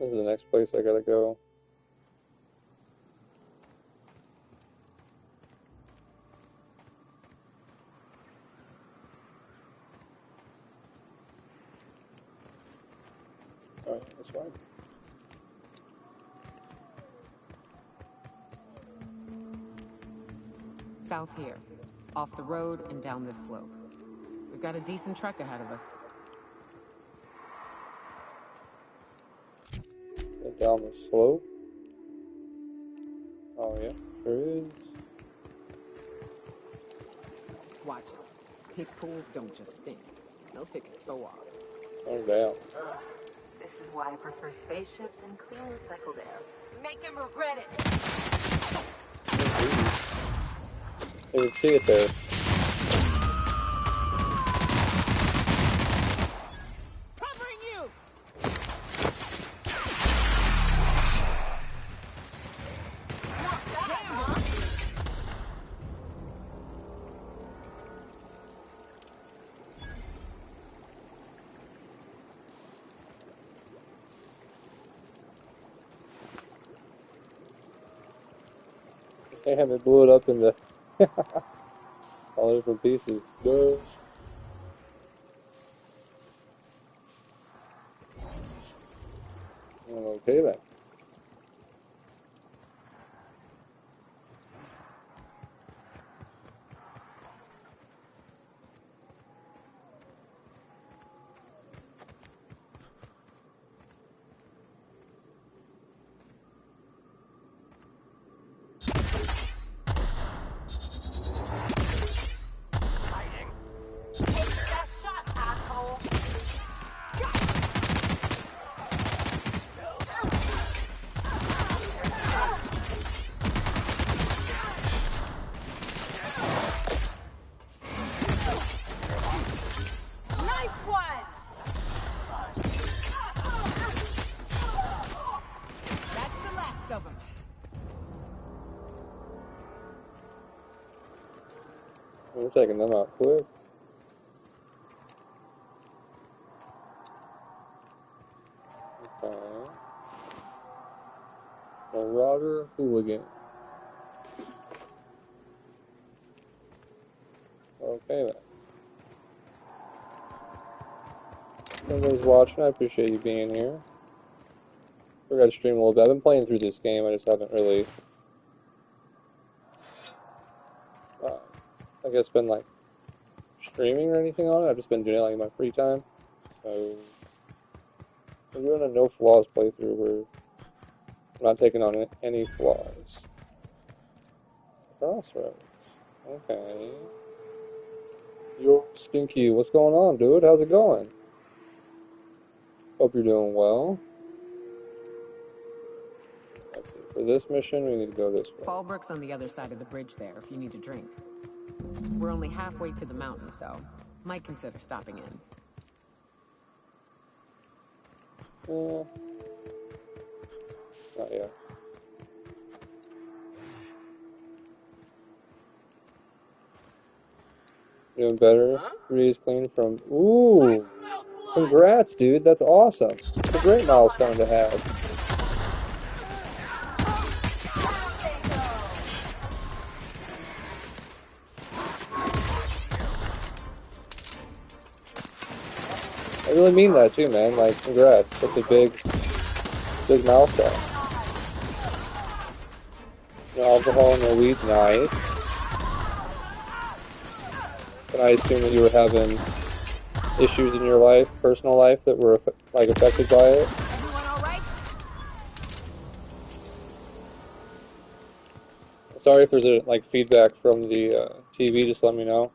This is the next place I gotta go. Alright, this way. South here. Off the road and down this slope. We've got a decent trek ahead of us. Go down the slope. Oh yeah, there is. Watch it. His pools don't just stink. They'll take a toe off. Oh damn. This is why I prefer spaceships and clean recycled air. Make him regret it. You can see it there. Covering you. Damn, it blew it up into all different pieces. Gosh. Okay then. That shot, asshole. Nice one. That's the last of them. We're taking them out quick. Okay. Marauder Hooligan. Okay then. Everybody's watching. I appreciate you being here. We're gonna stream a little bit. I've been playing through this game. I just haven't really, I guess, been like streaming or anything on it. I've just been doing it like in my free time. So we're doing a no flaws playthrough where I'm not taking on any flaws. Crossroads. Okay. Yo, Stinky, what's going on, dude? How's it going? Hope you're doing well. Let's see. For this mission, we need to go this way. Fallbrook's on the other side of the bridge there if you need a drink. We're only halfway to the mountain, so might consider stopping in. Not yet. Doing better. Huh? 3 is clean from. Ooh! Congrats, dude. That's awesome. It's a great milestone to have. I really mean that too, man. Like, congrats. That's a big milestone. No alcohol, no weed. Nice. And I assume that you were having issues in your life, personal life, that were like affected by it. Everyone all right? Sorry if there's like feedback from the TV. Just let me know.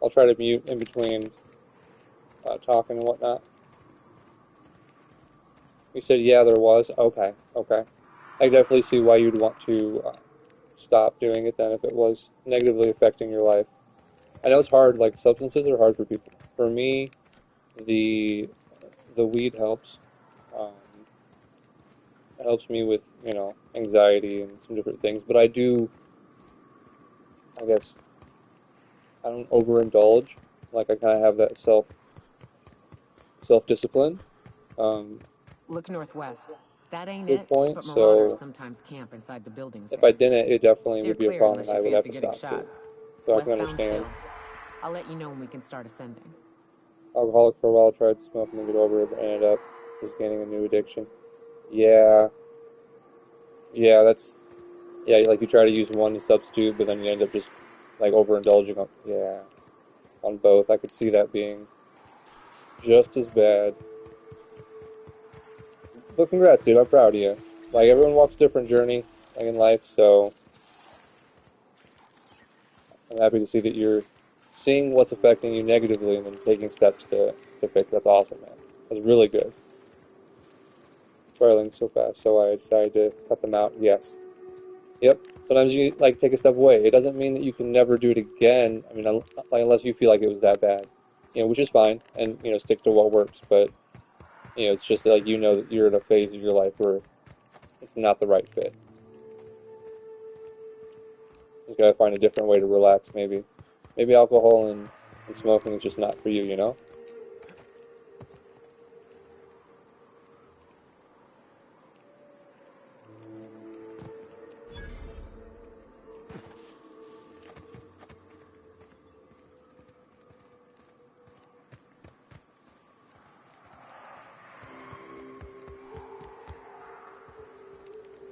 I'll try to mute in between talking and whatnot. You said yeah, there was. Okay, okay. I definitely see why you'd want to stop doing it then if it was negatively affecting your life. I know it's hard. Like, substances are hard for people. For me, the weed helps. It helps me with, anxiety and some different things. But I do, I guess, I don't overindulge. Like, I kind of have that self-discipline. Look northwest. That ain't Good it, point. but marauders So sometimes camp inside the buildings if there. I didn't, it definitely Steer would be a clear problem unless and you I would have fancy to getting stop shot. too. So I can Westbound understand. still. I'll let you know when we can start ascending. Alcoholic for a while, tried to smoke and then get over it, but ended up just gaining a new addiction. Yeah, yeah, like you try to use one to substitute, but then you end up just like overindulging on both. I could see that being just as bad. But congrats, dude. I'm proud of you. Like everyone walks a different journey, like in life, so I'm happy to see that you're seeing what's affecting you negatively and then taking steps to fix. That's awesome, man. That's really good. Spiraling so fast, so I decided to cut them out. Yes. Yep. Sometimes you like take a step away. It doesn't mean that you can never do it again. I mean, like unless you feel like it was that bad, which is fine, and stick to what works. But it's just like that you're in a phase of your life where it's not the right fit. You gotta find a different way to relax. Maybe alcohol and smoking is just not for you.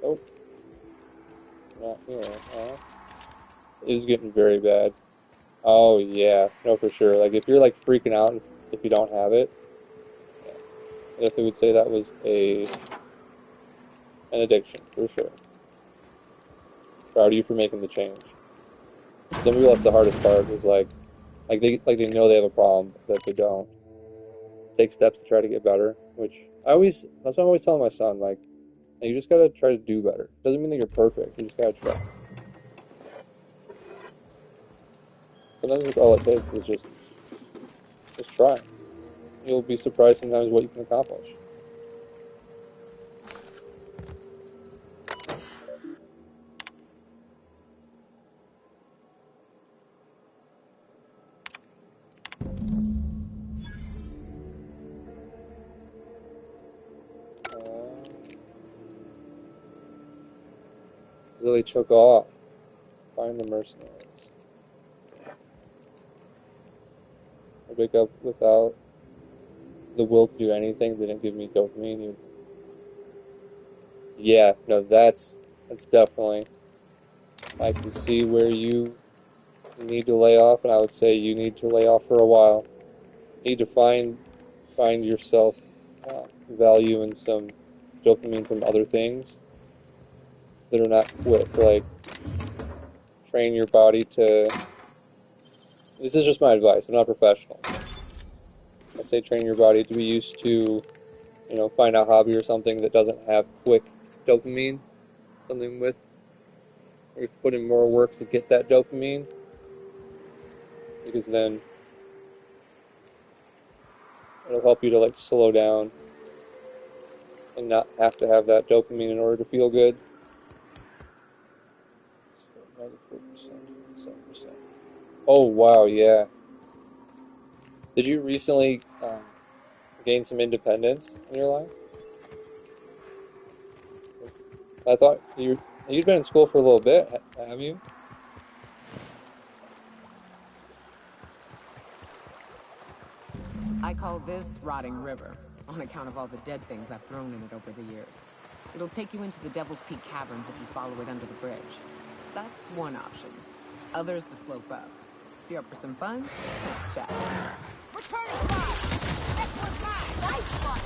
Oh, not here. It is getting very bad. Oh yeah, no, for sure. Like if you're like freaking out if you don't have it, yeah, I definitely would say that was an addiction for sure. Proud of you for making the change. Some people, that's the hardest part. Is like they know they have a problem, but they don't take steps to try to get better. Which that's what I'm always telling my son. Like you just gotta try to do better. Doesn't mean that you're perfect. You just gotta try. Sometimes that's all it takes is just try. You'll be surprised sometimes what you can accomplish. Really took off. Find the mercenaries. I wake up without the will to do anything. They didn't give me dopamine. Yeah, no, that's definitely. I can see where you need to lay off, and I would say you need to lay off for a while. You need to find yourself value in some dopamine from other things that are not quick. Like train your body to. This is just my advice. I'm not a professional. I say train your body to be used to, find a hobby or something that doesn't have quick dopamine. Something with where you put in more work to get that dopamine, because then it'll help you to like slow down and not have to have that dopamine in order to feel good. So 94%, 7%. Oh wow, yeah. Did you recently gain some independence in your life? I thought you'd been in school for a little bit, have you? I call this Rotting River, on account of all the dead things I've thrown in it over the years. It'll take you into the Devil's Peak Caverns if you follow it under the bridge. That's one option. Other's the slope up. If you're up for some fun, let's chat. Returning fire! Next one's mine! Nice one!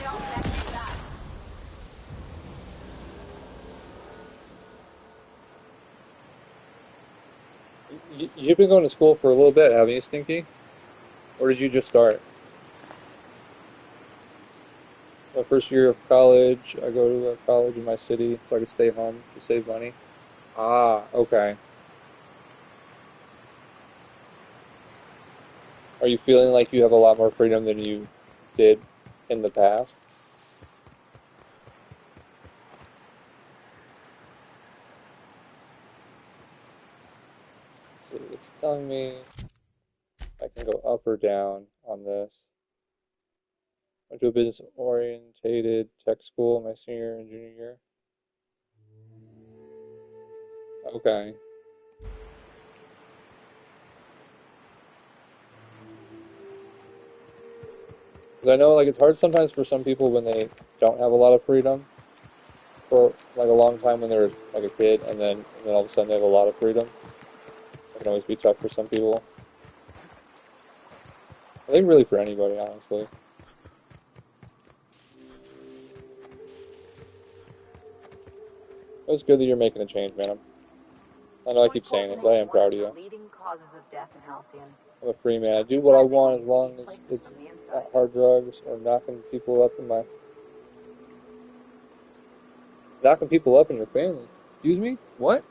Don't let me die. You've been going to school for a little bit, haven't you, Stinky? Or did you just start? My first year of college, I go to a college in my city so I could stay home to save money. Ah, okay. Are you feeling like you have a lot more freedom than you did in the past? Let's see, it's telling me I can go up or down on this. Went to a business-orientated tech school my senior and junior year. Okay. 'Cause I know like it's hard sometimes for some people when they don't have a lot of freedom for like a long time when they're like a kid, and then all of a sudden they have a lot of freedom. It can always be tough for some people. I think really for anybody, honestly. It was good that you're making a change, man. I know I keep saying it, but I am proud of One of you. the leading causes of death in Halcyon. I'm a free man. I do what I Surprisingly, want as long safe as places it's from the not inside. hard drugs or knocking people up in your family. Excuse me? What?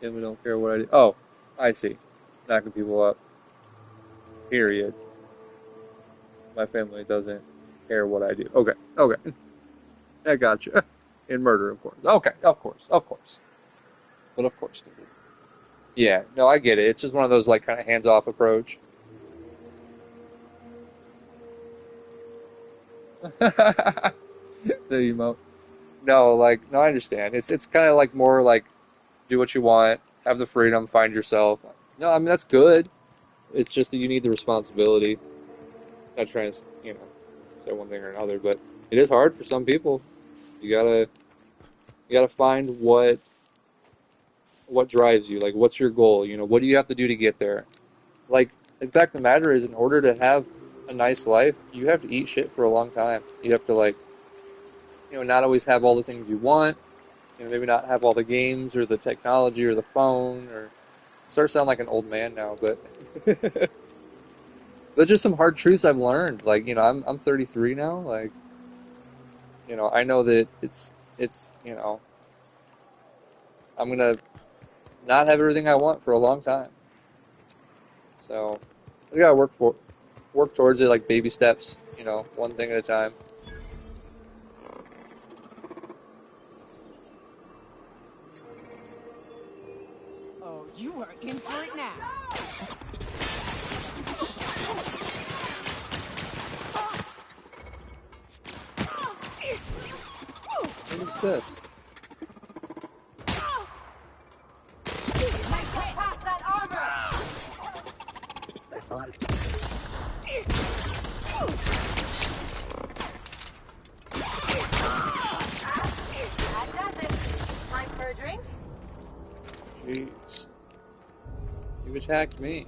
Yeah, we don't care what I do. Oh, I see. Knocking people up. Period. My family doesn't care what I do. Okay, okay. I got you. In murder, of course. Okay, of course, of course. But of course, dude. Yeah, no, I get it. It's just one of those like kind of hands-off approach. The emote. No, like no, I understand. It's kind of like more like do what you want, have the freedom, find yourself. No, I mean that's good. It's just that you need the responsibility. Not trying to, say one thing or another, but it is hard for some people. You gotta you gotta find what drives you. Like, what's your goal? What do you have to do to get there? Like, the fact of the matter is, in order to have a nice life, you have to eat shit for a long time. You have to like, not always have all the things you want. Maybe not have all the games or the technology or the phone or start to sound like an old man now, but there's just some hard truths I've learned. Like, I'm 33 now. Like, I know that it's I'm gonna not have everything I want for a long time. So I gotta work towards it like baby steps, one thing at a time. Oh, you are in for it now. What is this? Past that armor! That does it. Time for a drink? Jeez, you've attacked me.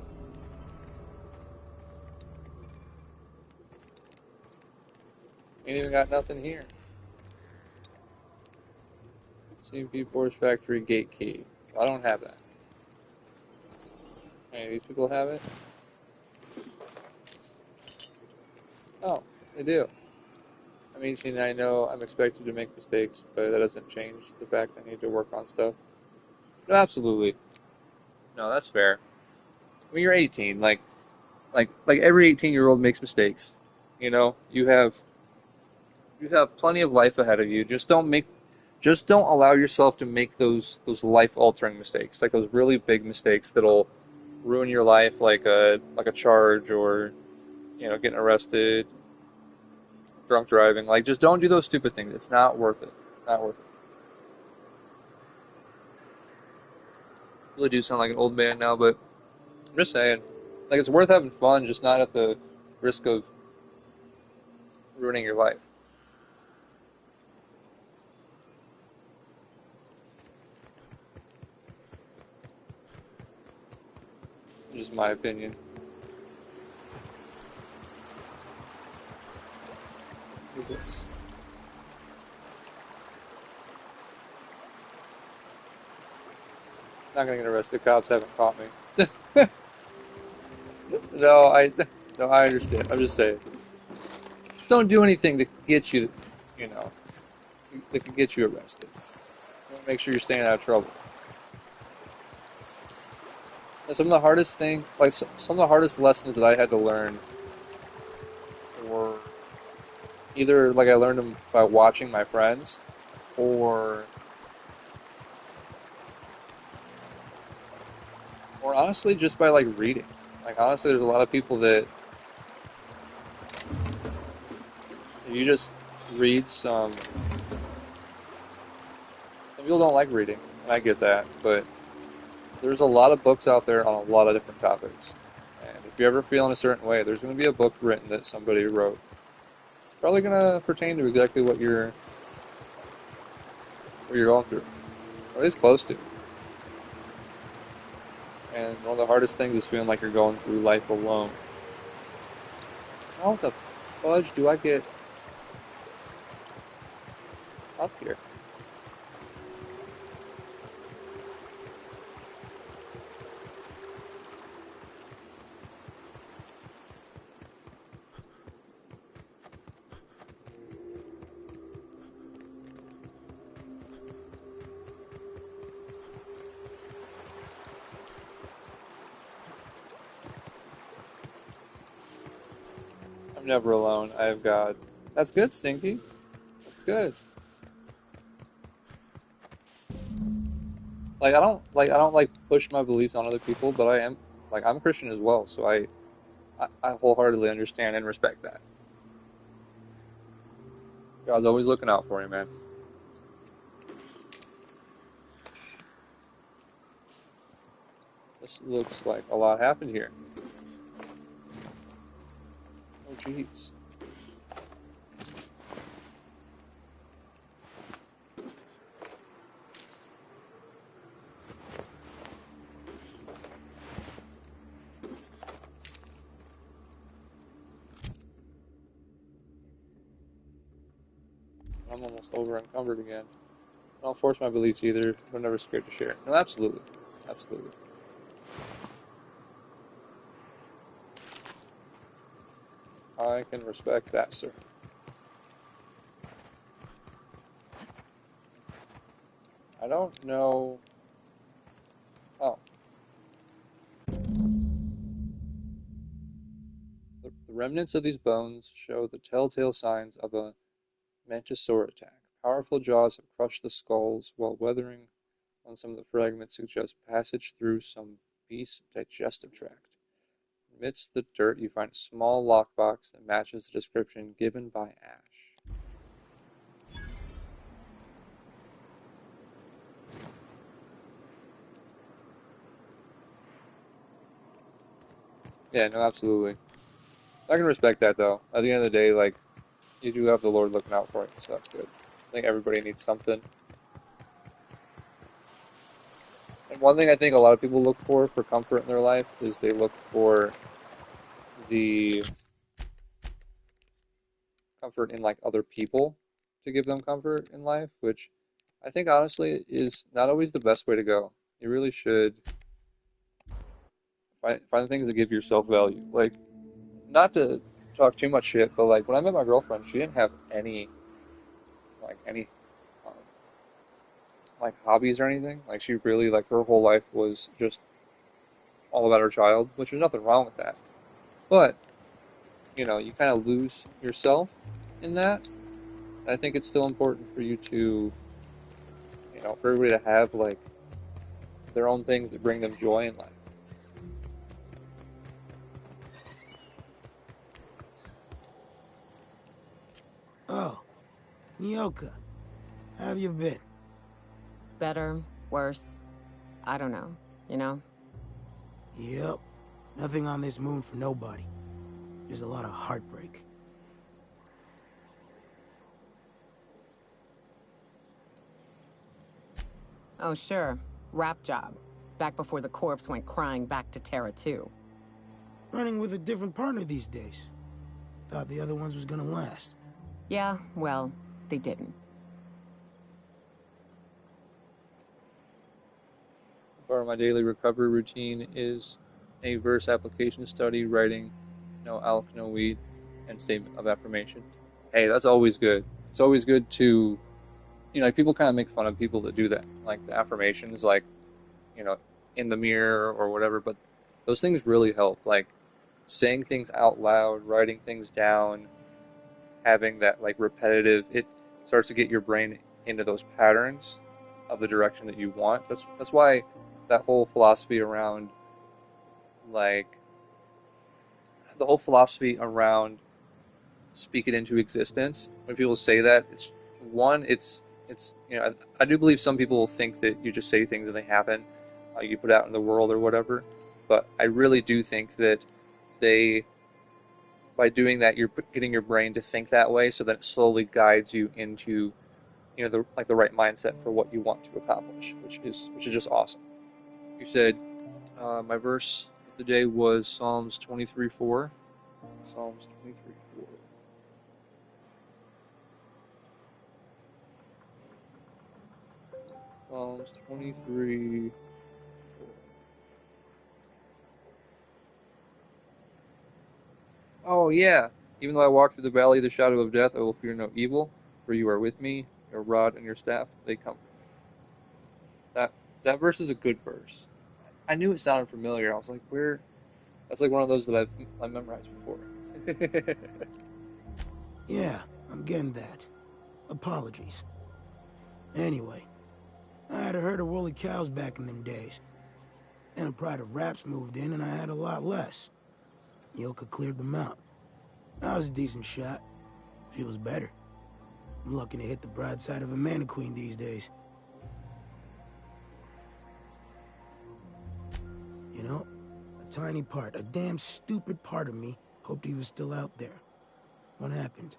Ain't even got nothing here. CMP Force Factory Gate Key. I don't have that. Any of these people have it? Oh, they do. I mean, see, I know I'm expected to make mistakes, but that doesn't change the fact I need to work on stuff. No, absolutely. No, that's fair. When you're 18, like every 18-year-old makes mistakes. You have plenty of life ahead of you. Just don't allow yourself to make those life-altering mistakes, like those really big mistakes that'll ruin your life, like a charge or getting arrested, drunk driving. Like just don't do those stupid things. It's not worth it. Not worth it. Really do sound like an old man now, but I'm just saying, like it's worth having fun, just not at the risk of ruining your life. Just my opinion. Who's this? Not gonna get arrested. Cops haven't caught me. No, no, I understand. I'm just saying. Don't do anything that could get you, you know, that could get you arrested. Make sure you're staying out of trouble. And some of the hardest some of the hardest lessons that I had to learn were either like I learned them by watching my friends, or honestly just by like reading. Like honestly, there's a lot of people that If you just read some people don't like reading, and I get that, but there's a lot of books out there on a lot of different topics. And if you ever feel in a certain way, there's going to be a book written that somebody wrote. It's probably going to pertain to exactly what you're going through, or at least close to. And one of the hardest things is feeling like you're going through life alone. How the fudge do I get up here? I'm never alone. I have God. That's good, Stinky. That's good. I don't push my beliefs on other people, but I'm a Christian as well, so I wholeheartedly understand and respect that. God's always looking out for you, man. This looks like a lot happened here. Oh, jeez. I'm almost over encumbered again. I don't force my beliefs either. I'm never scared to share. No, absolutely. Absolutely. I can respect that, sir. I don't know. Oh. The remnants of these bones show the telltale signs of a Mantisaur attack. Powerful jaws have crushed the skulls, while weathering on some of the fragments suggests passage through some beast's digestive tract. Amidst the dirt, you find a small lockbox that matches the description given by Ash. Yeah, no, absolutely. I can respect that, though. At the end of the day, like, you do have the Lord looking out for you, so that's good. I think everybody needs something. And one thing I think a lot of people look for comfort in their life is they look for the comfort in like other people to give them comfort in life, which I think honestly is not always the best way to go. You really should find things that give yourself value. Like, not to talk too much shit, but like when I met my girlfriend, she didn't have any um, like hobbies or anything. Like she really like her whole life was just all about her child, which there's nothing wrong with that. But you kind of lose yourself in that. And I think it's still important for you to, for everybody to have like their own things that bring them joy in life. Oh, Nyoka, how have you been? Better, worse, I don't know, you know? Yep, nothing on this moon for nobody. There's a lot of heartbreak. Oh, sure. Rap job. Back before the corpse went crying back to Terra 2. Running with a different partner these days. Thought the other ones was gonna last. Yeah, well, they didn't. Part of my daily recovery routine is a verse application study, writing no alk, no weed, and statement of affirmation. Hey, that's always good. It's always good to, like people kind of make fun of people that do that, like the affirmations, like, you know, in the mirror or whatever, but those things really help. Like saying things out loud, writing things down, having that like repetitive, it starts to get your brain into those patterns of the direction that you want. That's why that whole philosophy around like the whole philosophy around speak it into existence. When people say that, it's I do believe some people think that you just say things and they happen, you put out in the world or whatever. But I really do think that they by doing that you're getting your brain to think that way, so that it slowly guides you into the right mindset for what you want to accomplish, which is just awesome. You said my verse of the day was Psalms 23:4. Psalms 23:4. Psalms 23. Oh yeah. Even though I walk through the valley of the shadow of death, I will fear no evil, for you are with me. Your rod and your staff, they comfort me. That that verse is a good verse. I knew it sounded familiar. I was like, where? That's like one of those that I memorized before. Yeah, I'm getting that. Apologies. Anyway, I had a herd of woolly cows back in them days. Then a pride of raps moved in and I had a lot less. Yoka cleared them out. I was a decent shot. She was better. I'm lucky to hit the broadside of a Mantiqueen these days. You know, a tiny part, a damn stupid part of me hoped he was still out there. What happened?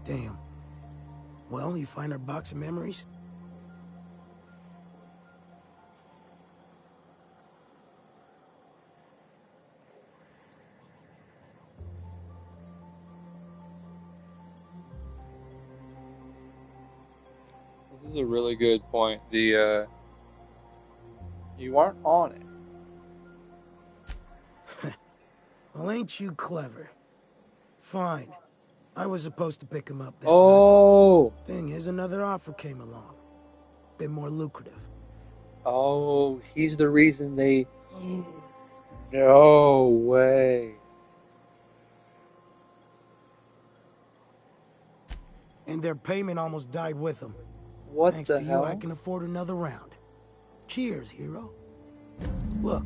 Damn. Well, you find our box of memories? This is a really good point. You aren't on it. Well, ain't you clever? Fine. I was supposed to pick him up that night. Oh, Thing is, another offer came along. Bit more lucrative. oh, he's the reason they. No way. And their payment almost died with them. What Thanks the to you, I hell? can afford another round. Cheers, hero. Look,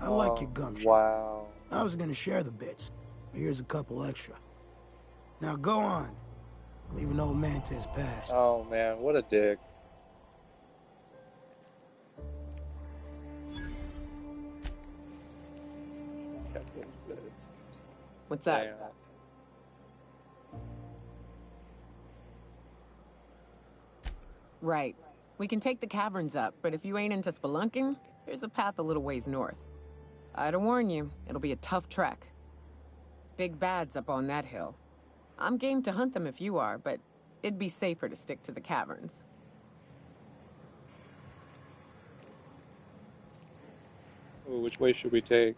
I like your gumption. Wow. I was gonna share the bits, but here's a couple extra. Now go on. Leave an old man to his past. Oh man, what a dick. Kept those bits. What's up? Damn. Right. We can take the caverns up, but if you ain't into spelunking, there's a path a little ways north. I'd warn you, it'll be a tough trek. Big bad's up on that hill. I'm game to hunt them if you are, but it'd be safer to stick to the caverns. Ooh, which way should we take?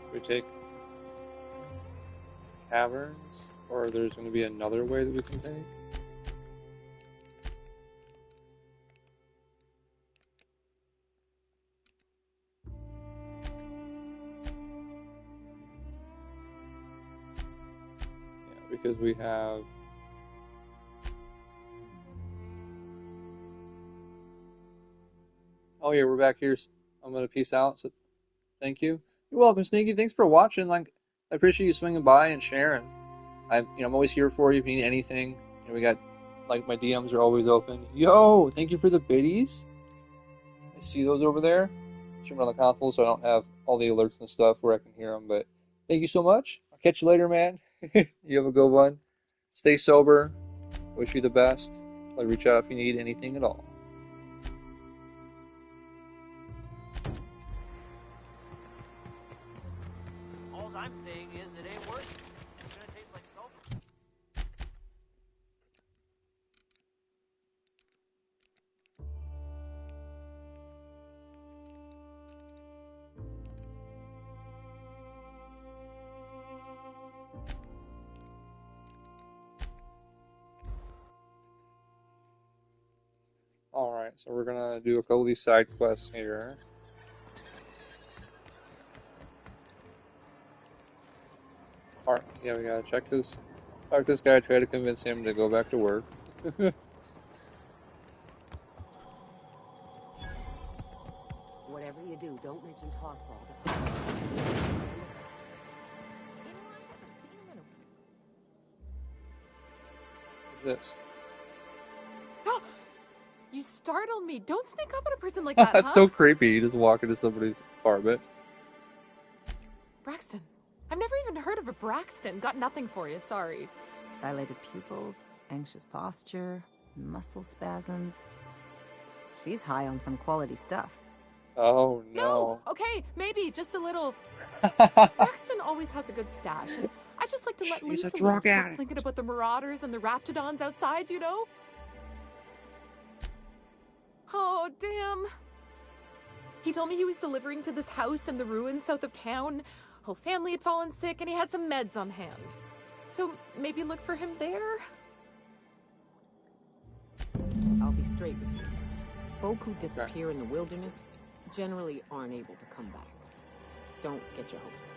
Should we take caverns? Or there's going to be another way that we can take? Yeah, because we have... Oh yeah, we're back here. I'm going to peace out, so thank you. You're welcome, Sneaky. Thanks for watching. Like, I appreciate you swinging by and sharing. I'm always here for you if you need anything. We got, like, my DMs are always open. Yo, thank you for the biddies. I see those over there. Streaming on the console, so I don't have all the alerts and stuff where I can hear them. But thank you so much. I'll catch you later, man. You have a good one. Stay sober. Wish you the best. Like, reach out if you need anything at all. All I'm saying is it ain't worth it. It's gonna taste like sulfur. Alright, so we're gonna do a couple of these side quests here. Alright, yeah, we gotta check this. Talk to this guy, try to convince him to go back to work. Whatever you do, don't mention Tossball. What's this? You startled me. Don't sneak up on a person like that, That's huh? so creepy. You just walk into somebody's apartment. Braxton. I've never even heard of a Braxton. Got nothing for you, sorry. Dilated pupils, anxious posture, muscle spasms. She's high on some quality stuff. Oh No, no. okay, maybe, just a little. Braxton always has a good stash, and I just like to let He's loose a a little. drug Stop addict. thinking about the Marauders and the Raptidons outside, you know? Oh, damn. He told me he was delivering to this house in the ruins south of town. Whole family had fallen sick, and he had some meds on hand. So maybe look for him there? I'll be straight with you. Folk who disappear in the wilderness generally aren't able to come back. Don't get your hopes up.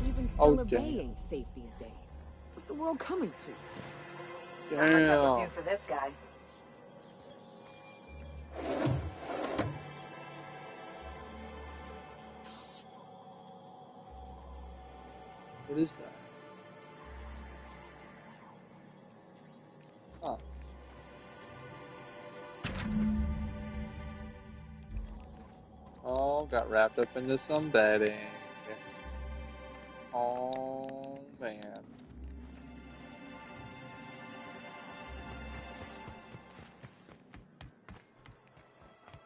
Even Stellar damn. Bay ain't safe these days. What's the world coming to? Not much else will Damn. do for this guy. What is that? Huh. Oh, got wrapped up into some bedding. Oh, man.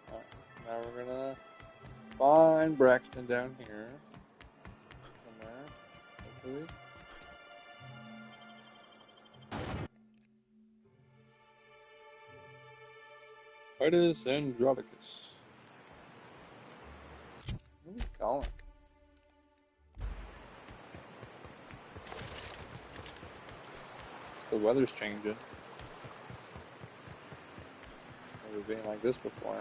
Alright, now we're gonna find Braxton down here. Somewhere, hopefully. Titus Andronicus. Where's he going? The weather's changing. Never been like this before.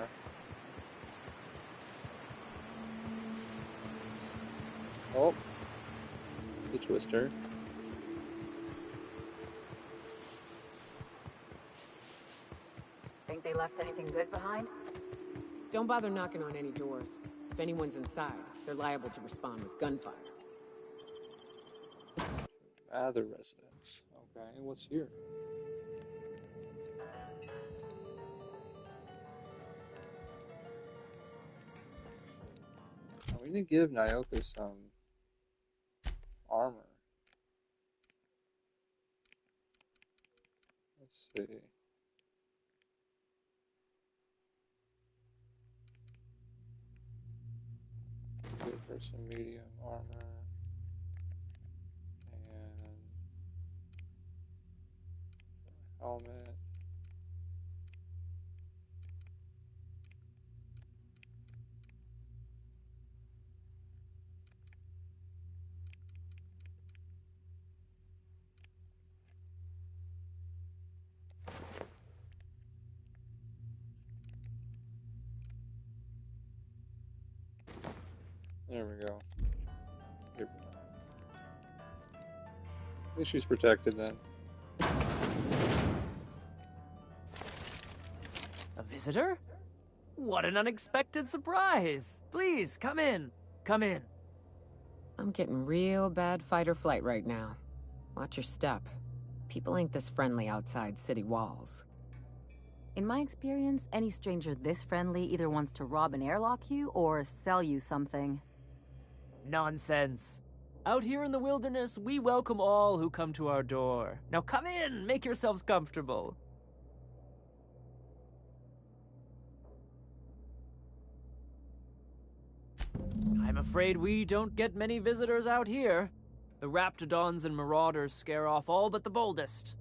Oh, the twister. Think they left anything good behind? Don't bother knocking on any doors. If anyone's inside, they're liable to respond with gunfire. Other residents. Okay, what's here? Oh, we need to give Nyoka some armor. Let's see. Give her some medium armor. And helmet. There we go. Give her that. At least she's protected then. A visitor? What an unexpected surprise! Please, come in. Come in. I'm getting real bad fight or flight right now. Watch your step. People ain't this friendly outside city walls. In my experience, any stranger this friendly either wants to rob and airlock you or sell you something. Nonsense. Out here in the wilderness, we welcome all who come to our door. Now come in, make yourselves comfortable. I'm afraid we don't get many visitors out here. The Raptidons and Marauders scare off all but the boldest.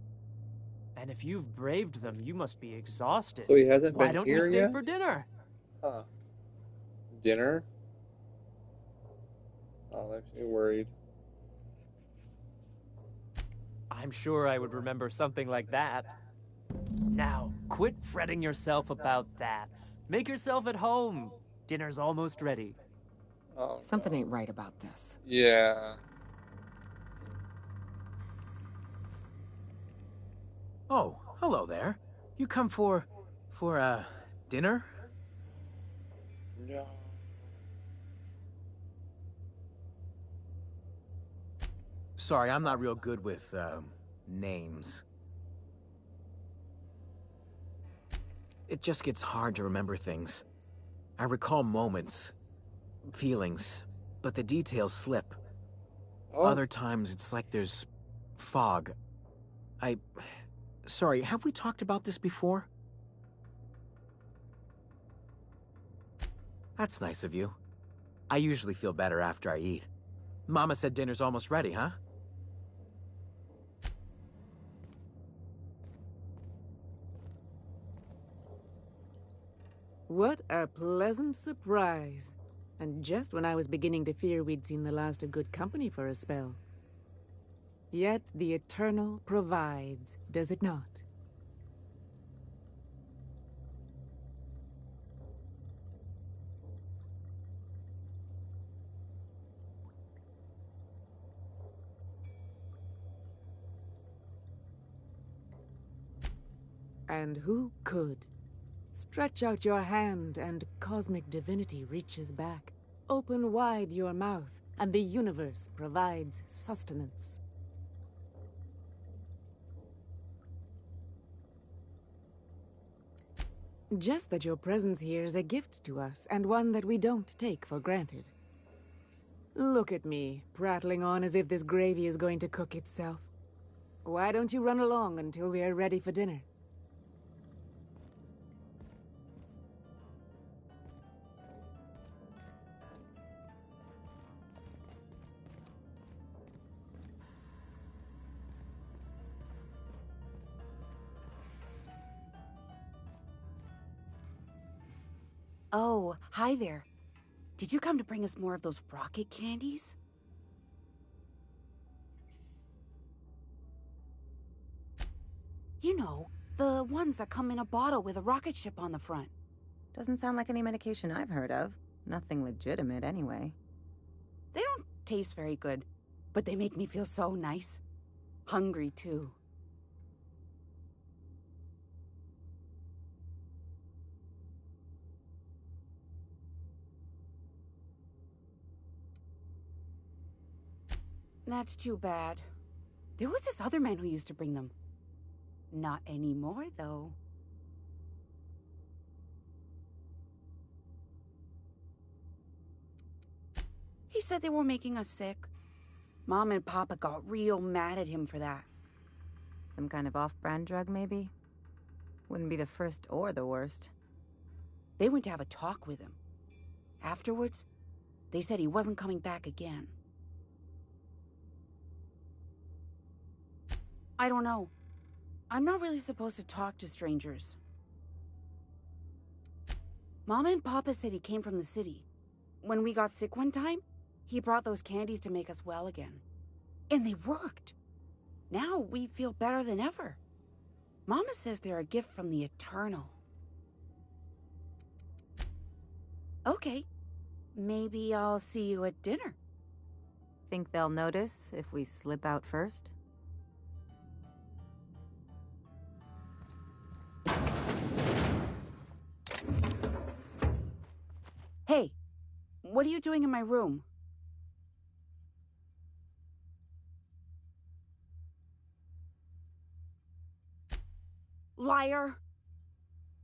And if you've braved them, you must be exhausted. So he hasn't Why been don't here you stay yet? for dinner? Huh. Dinner? Oh, that makes me worried. I'm sure I would remember something like that. Now, quit fretting yourself about that. Make yourself at home. Dinner's almost ready. Oh, Something no. ain't right about this. Yeah. Oh, hello there. You come for dinner? No. Sorry, I'm not real good with, names. It just gets hard to remember things. I recall moments, feelings, but the details slip. Oh, Other times, it's like there's fog. Sorry, have we talked about this before? That's nice of you. I usually feel better after I eat. Mama said dinner's almost ready, huh? What a pleasant surprise. And just when I was beginning to fear we'd seen the last of good company for a spell. Yet the Eternal provides, does it not? And who could? Stretch out your hand, and cosmic divinity reaches back. Open wide your mouth, and the universe provides sustenance. Just that your presence here is a gift to us, and one that we don't take for granted. Look at me, prattling on as if this gravy is going to cook itself. Why don't you run along until we are ready for dinner? Oh, hi there. Did you come to bring us more of those rocket candies? You know, the ones that come in a bottle with a rocket ship on the front. Doesn't sound like any medication I've heard of. Nothing legitimate, anyway. They don't taste very good, but they make me feel so nice. Hungry, too. That's too bad. There was this other man who used to bring them. Not anymore, though. He said they were making us sick. Mom and Papa got real mad at him for that. Some kind of off-brand drug, maybe? Wouldn't be the first or the worst. They went to have a talk with him. Afterwards, they said he wasn't coming back again. I don't know. I'm not really supposed to talk to strangers. Mama and Papa said he came from the city. When we got sick one time, he brought those candies to make us well again. And they worked. Now we feel better than ever. Mama says they're a gift from the Eternal. Okay. Maybe I'll see you at dinner. Think they'll notice if we slip out first? Hey, what are you doing in my room? Liar!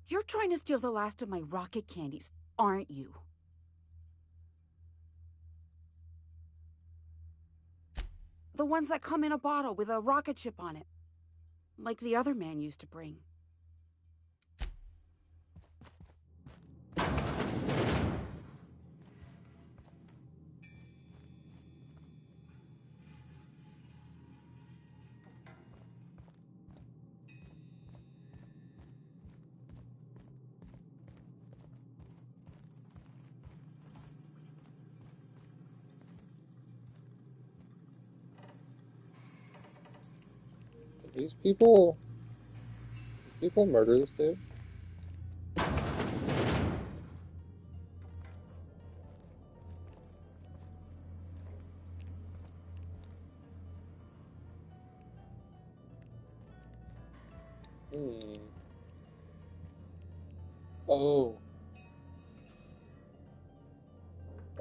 You're trying to steal the last of my rocket candies, aren't you? The ones that come in a bottle with a rocket ship on it. Like the other man used to bring. these people People murder this dude? Hmm. Oh.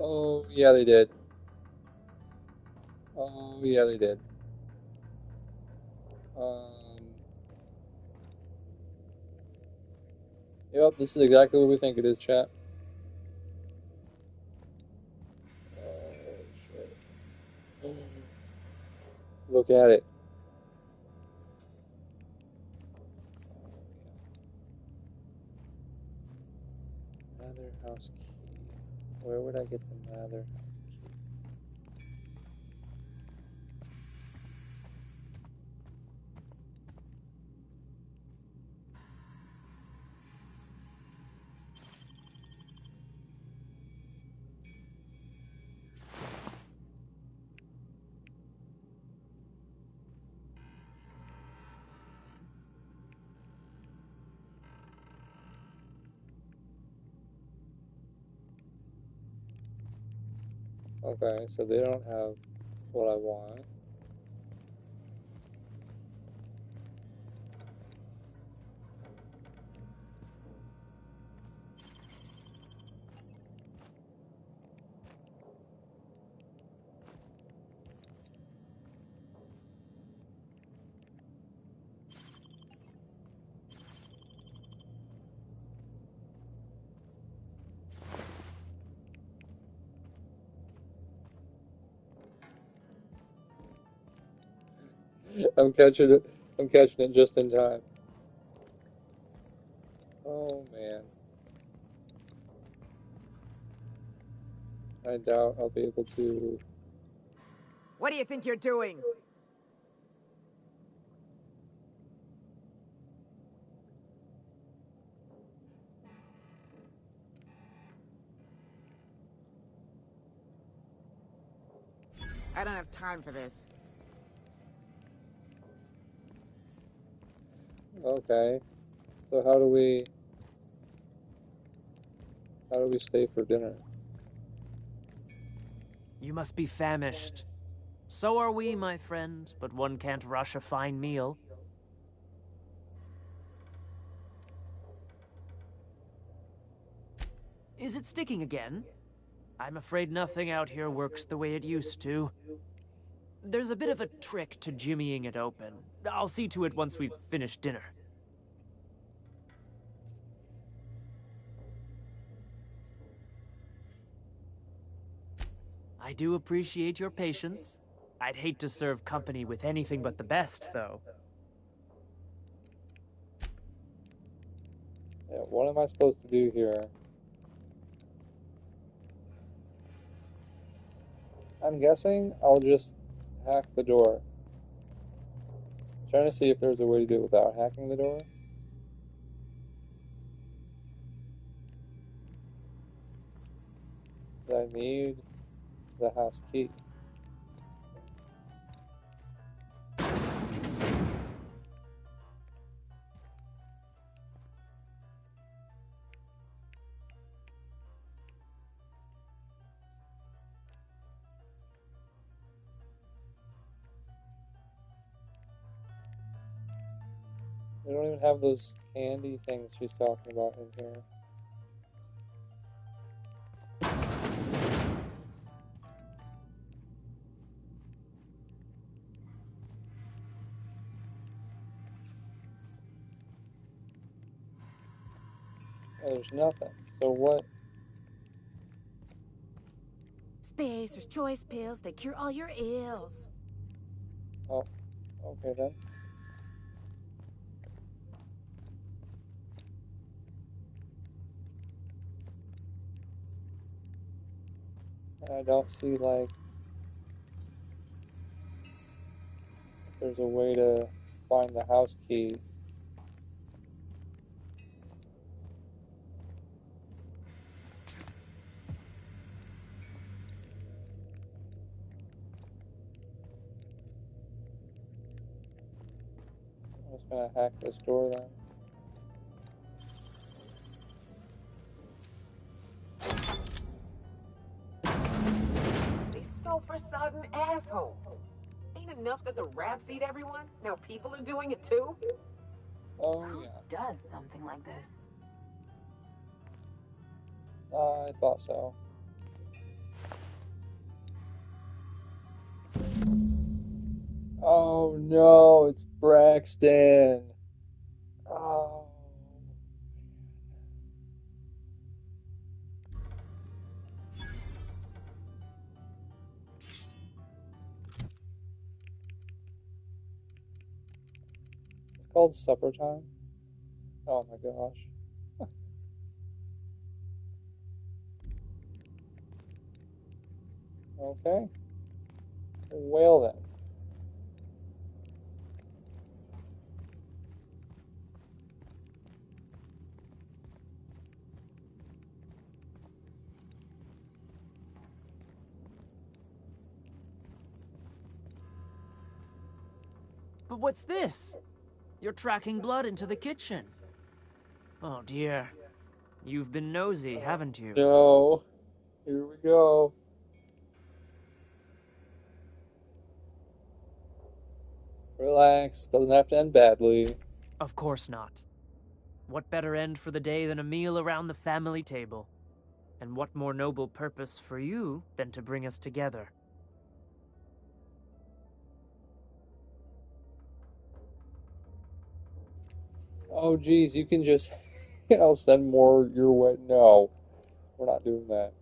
Oh, yeah, they did. Oh, yeah, they did. Yep, this is exactly what we think it is, chat. Oh, shit. Look at it. Mather house key. Where would I get the Mather house key? Okay, so they don't have what I want. I'm catching it. I'm catching it just in time. Oh man. I doubt I'll be able to. What do you think you're doing? I don't have time for this. Okay. So how do we stay for dinner? You must be famished. So are we, my friend, but one can't rush a fine meal. Is it sticking again? I'm afraid nothing out here works the way it used to. There's a bit of a trick to jimmying it open. I'll see to it once we've finished dinner. I do appreciate your patience. I'd hate to serve company with anything but the best, though. Yeah, what am I supposed to do here? I'm guessing I'll just hack the door. Trying to see if there's a way to do it without hacking the door. I need the house key. We don't even have those candy things she's talking about in here. Oh, there's nothing. So what? Spacer's choice pills, they cure all your ills. Oh, okay then. I don't see, like, if there's a way to find the house key. I'm just gonna hack this door then. that the rats eat everyone? Now people are doing it too? Oh, Who yeah. does something like this? I thought so. Oh no, it's Braxton. Oh. It's called supper time. Oh my gosh. Okay. Well then. But what's this? You're tracking blood into the kitchen. Oh dear. You've been nosy, haven't you? No. Here we go. Relax. Doesn't have to end badly. Of course not. What better end for the day than a meal around the family table? And what more noble purpose for you than to bring us together? Oh geez, you can just I'll send more your way. No. We're not doing that.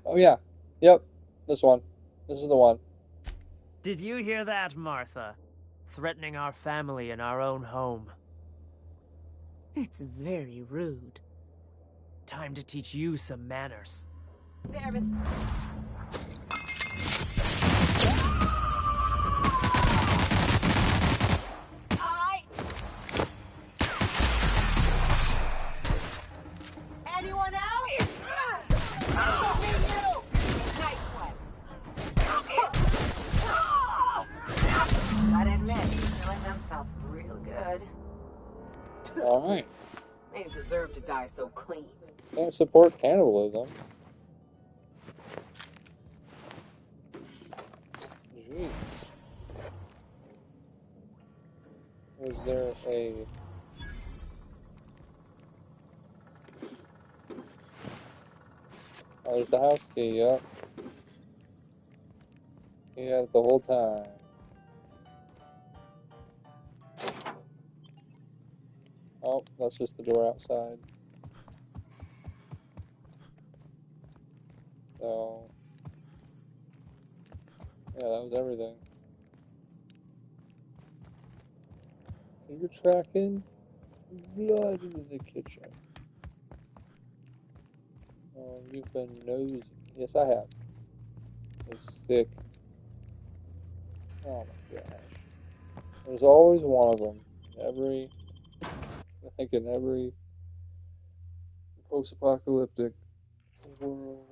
Oh yeah. Yep. This one. This is the one. Did you hear that, Martha? Threatening our family in our own home. It's very rude. Time to teach you some manners. There is. Anyone else? Nice one. Gotta admit, he's feeling himself real good. Alright. They deserve to die so clean. Can't support cannibalism. Jeez. Was there a... Oh, there's the house key, yep. He had it the whole time. Oh, that's just the door outside. So... Yeah, that was everything. You're tracking blood into the kitchen. Oh, you've been nosy. Yes, I have. It's sick. Oh my gosh. There's always one of them. I think in every post-apocalyptic world.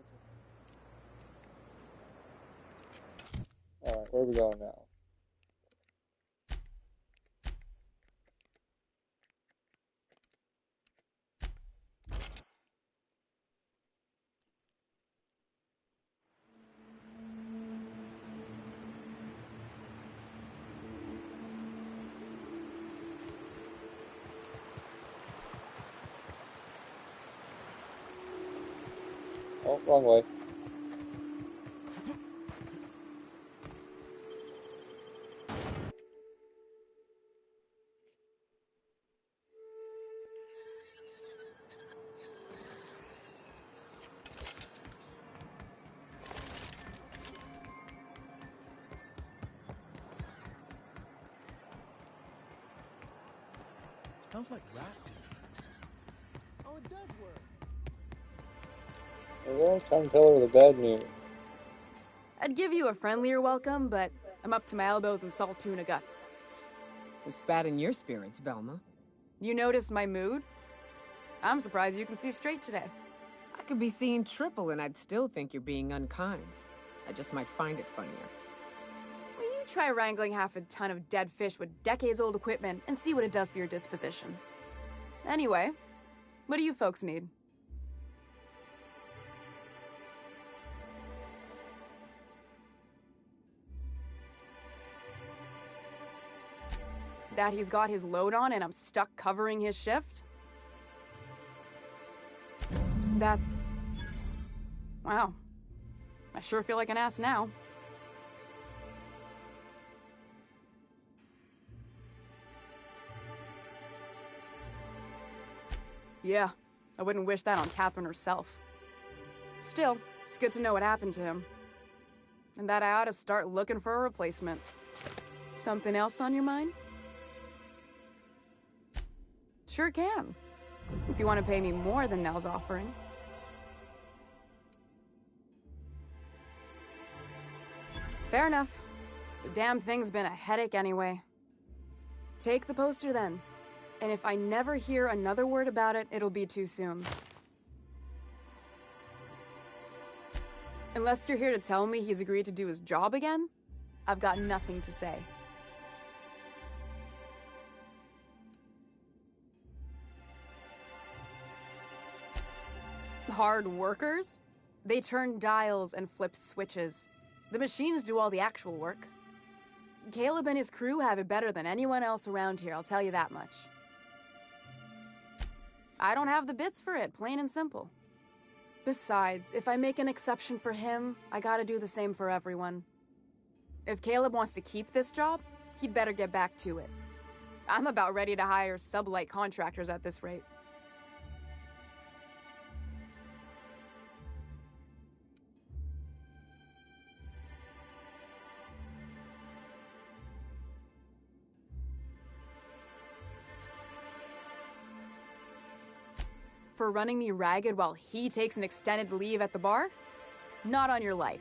Alright, where are we going now? Oh, wrong way. Smells like rat. Oh, it does work. Well, time to tell her the bad news. I'd give you a friendlier welcome, but I'm up to my elbows in salt tuna guts. Who spat in your spirits, Velma? You noticed my mood? I'm surprised you can see straight today. I could be seeing triple and I'd still think you're being unkind. I just might find it funnier. Will you try wrangling half a ton of dead fish with decades-old equipment and see what it does for your disposition? Anyway, what do you folks need? That he's got his load on and I'm stuck covering his shift? That's... Wow. I sure feel like an ass now. Yeah, I wouldn't wish that on Catherine herself. Still, it's good to know what happened to him. And that I ought to start looking for a replacement. Something else on your mind? Sure can. If you want to pay me more than Nell's offering. Fair enough. The damn thing's been a headache anyway. Take the poster then. And if I never hear another word about it, it'll be too soon. Unless you're here to tell me he's agreed to do his job again, I've got nothing to say. Hard workers? They turn dials and flip switches. The machines do all the actual work. Caleb and his crew have it better than anyone else around here, I'll tell you that much. I don't have the bits for it, plain and simple. Besides, if I make an exception for him, I gotta do the same for everyone. If Caleb wants to keep this job, he'd better get back to it. I'm about ready to hire sublight contractors at this rate. For running me ragged while he takes an extended leave at the bar? Not on your life.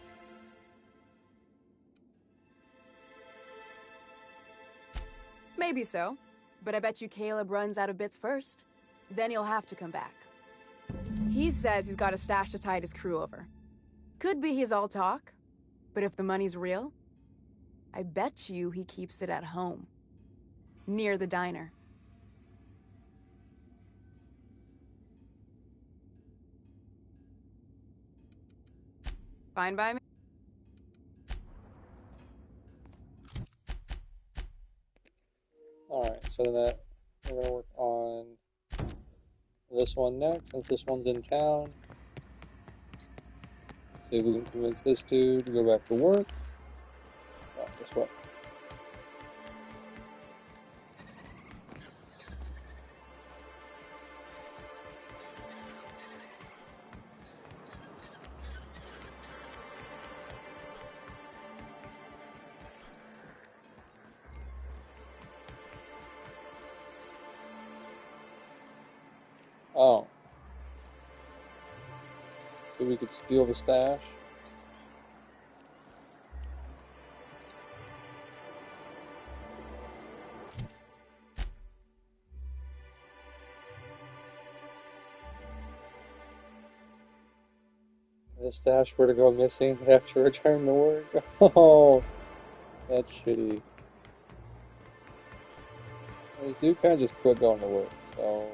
Maybe so, but I bet you Caleb runs out of bits first. Then he'll have to come back. He says he's got a stash to tide his crew over. Could be he's all talk, but if the money's real, I bet you he keeps it at home. Near the diner. Fine by me. Alright, so that we're gonna work on this one next, since this one's in town. See if we can convince this dude to go back to work. Oh, guess what? Oh. So we could steal the stash. The stash were to go missing, they have to return to work. Oh, that's shitty. They do kind of just quit going to work, so...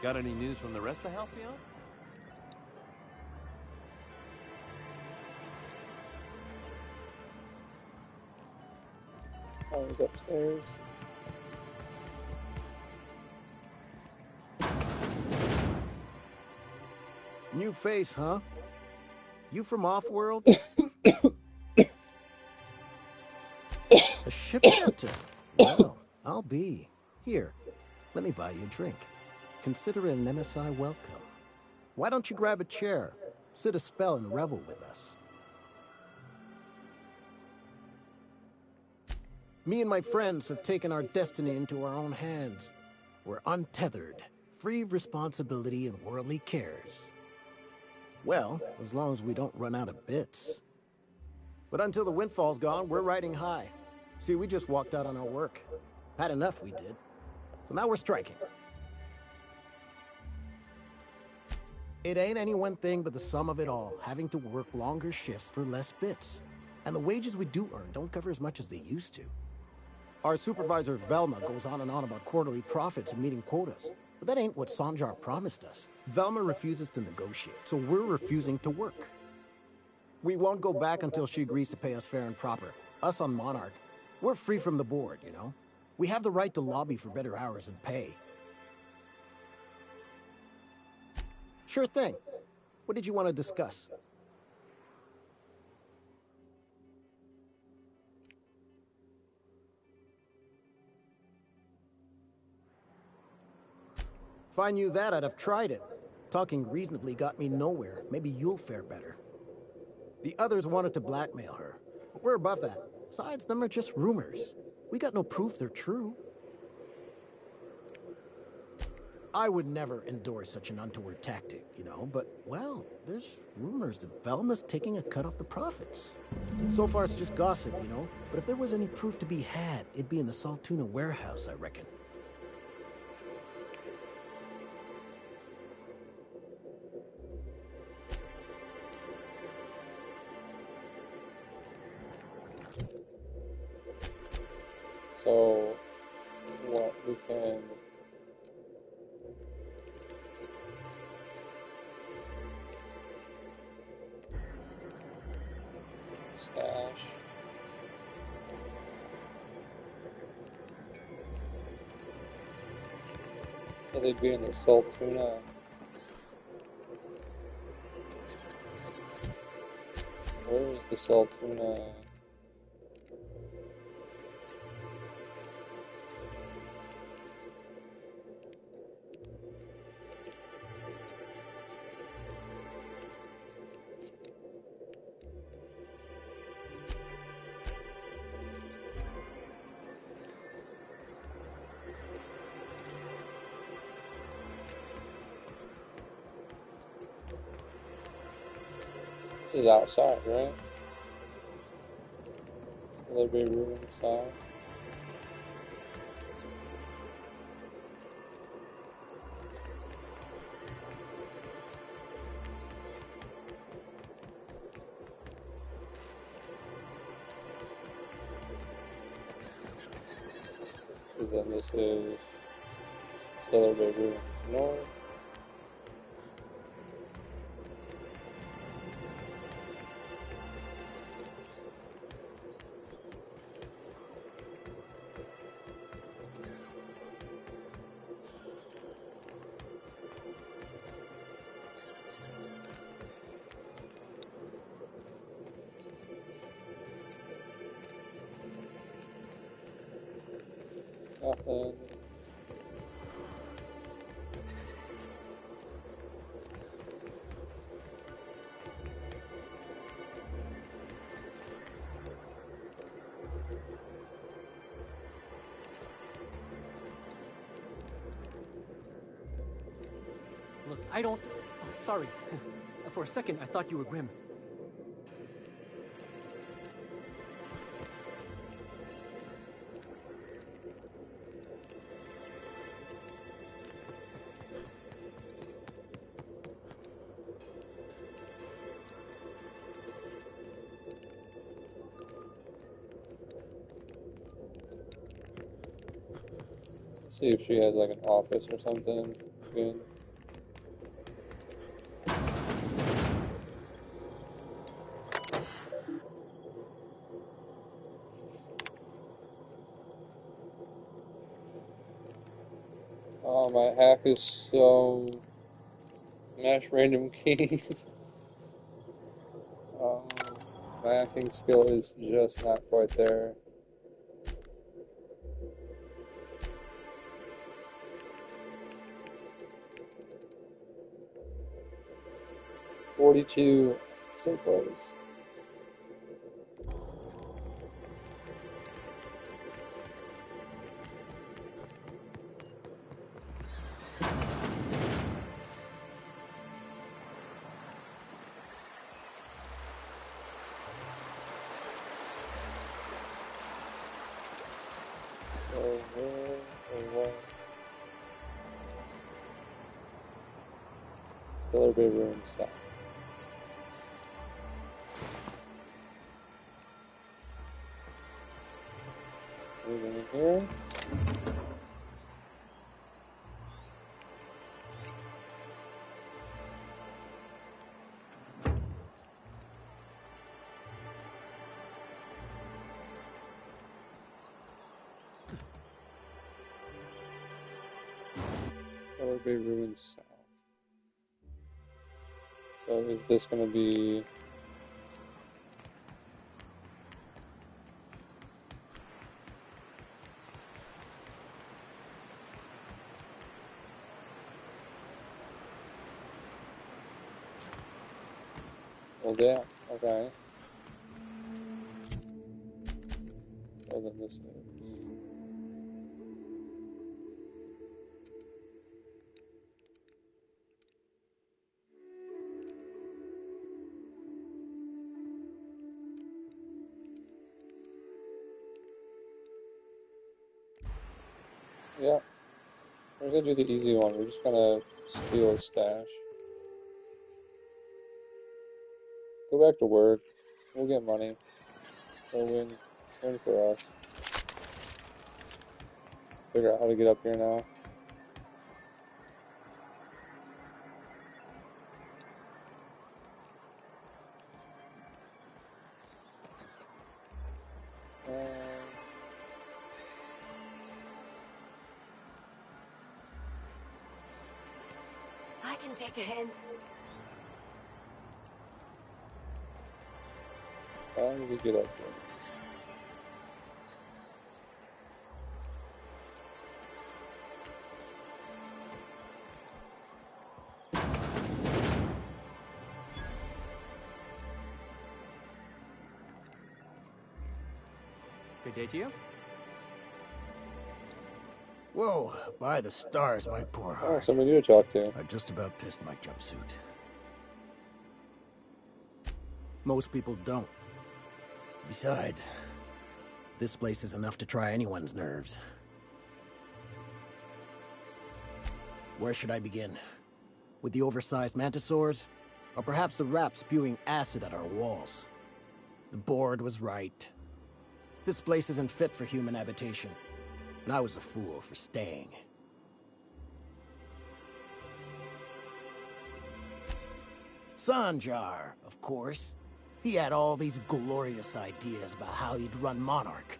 Got any news from the rest of Halcyon? Oh, he's upstairs. New face, huh? You from Off-World? A ship captain? Well, I'll be. Here, let me buy you a drink. Consider it an MSI welcome. Why don't you grab a chair, sit a spell and revel with us? Me and my friends have taken our destiny into our own hands. We're untethered, free of responsibility and worldly cares. Well, as long as we don't run out of bits. But until the windfall's gone, we're riding high. See, we just walked out on our work. Had enough, we did. So now we're striking. It ain't any one thing but the sum of it all, having to work longer shifts for less bits. And the wages we do earn don't cover as much as they used to. Our supervisor Velma goes on and on about quarterly profits and meeting quotas. But that ain't what Sanjar promised us. Velma refuses to negotiate, so we're refusing to work. We won't go back until she agrees to pay us fair and proper. Us on Monarch. We're free from the board, you know? We have the right to lobby for better hours and pay. Sure thing. What did you want to discuss? If I knew that, I'd have tried it. Talking reasonably got me nowhere. Maybe you'll fare better. The others wanted to blackmail her. But we're above that. Besides, them are just rumors. We got no proof they're true. I would never endorse such an untoward tactic, you know, but, well, there's rumors that Velma's taking a cut off the profits. So far, it's just gossip, you know, but if there was any proof to be had, it'd be in the Saltuna warehouse, I reckon. So, what we can... Stash. So they'd be in the Saltuna. Where is the Saltuna? This is outside, right? Will there be room inside? So then this is Stellar Bay Ruins North. Nothing. Look, I don't... Oh, sorry. For a second, I thought you were Grim. See if she has like an office or something. Good. Oh, my hack is so mash random keys. My hacking skill is just not quite there. $42, so close. Killer Bay Ruins stop. Anything in here? Killer Bay Ruins south. So is this going to be... Well, yeah, okay. So then this is... Yeah, we're gonna do the easy one. We're just gonna steal a stash. Go back to work. We'll get money. We'll win for us. Figure out how to get up here now. I can take a hint. How do we get up here? Good day to you. Whoa, by the stars, my poor heart. Oh, somebody to talk to. I just about pissed my jumpsuit. Most people don't. Besides, this place is enough to try anyone's nerves. Where should I begin? With the oversized mantisaurs? Or perhaps the rap spewing acid at our walls? The board was right. This place isn't fit for human habitation, and I was a fool for staying. Sanjar, of course. He had all these glorious ideas about how he'd run Monarch.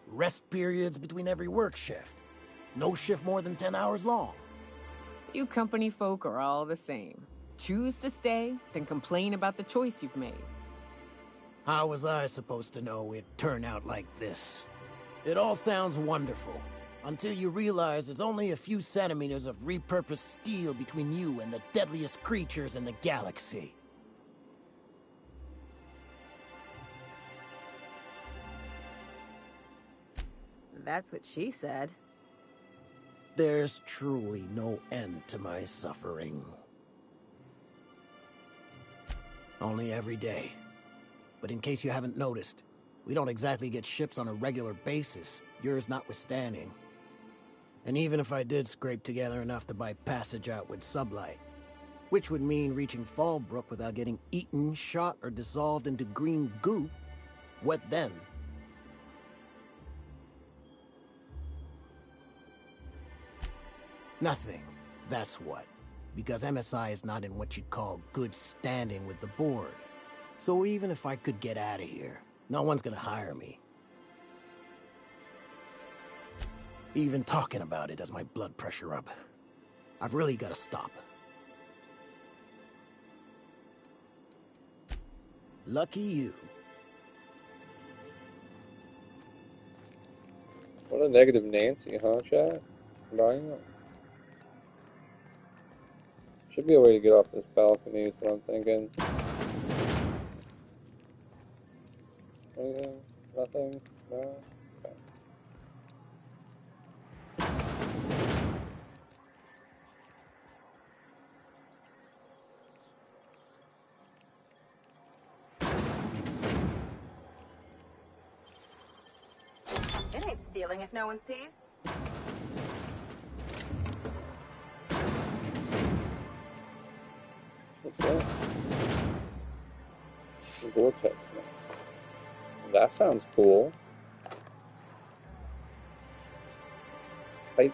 Rest periods between every work shift. No shift more than 10 hours long. You company folk are all the same. Choose to stay, then complain about the choice you've made. How was I supposed to know it'd turn out like this? It all sounds wonderful, until you realize there's only a few centimeters of repurposed steel between you and the deadliest creatures in the galaxy. That's what she said. There's truly no end to my suffering. Only every day. But in case you haven't noticed, we don't exactly get ships on a regular basis, yours notwithstanding. And even if I did scrape together enough to buy passage out with sublight, which would mean reaching Fallbrook without getting eaten, shot, or dissolved into green goo, what then? Nothing, that's what. Because MSI is not in what you'd call good standing with the board. So even if I could get out of here, no one's gonna hire me. Even talking about it has my blood pressure up. I've really gotta stop. Lucky you. What a negative Nancy, huh, chat? Dying. Should be a way to get off this balcony, is what I'm thinking. Anything? Nothing? No? Okay. ain't stealing if no one sees. What's that? The vortex mask. That sounds cool. Pipe.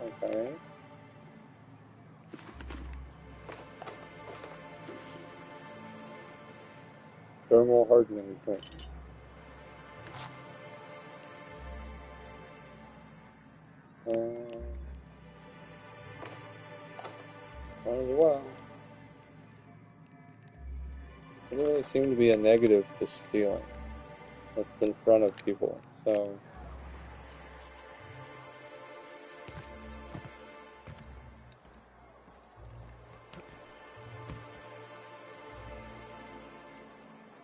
Okay. Thermal hardening print. Might as well. It doesn't really seem to be a negative to stealing, unless it's in front of people, so...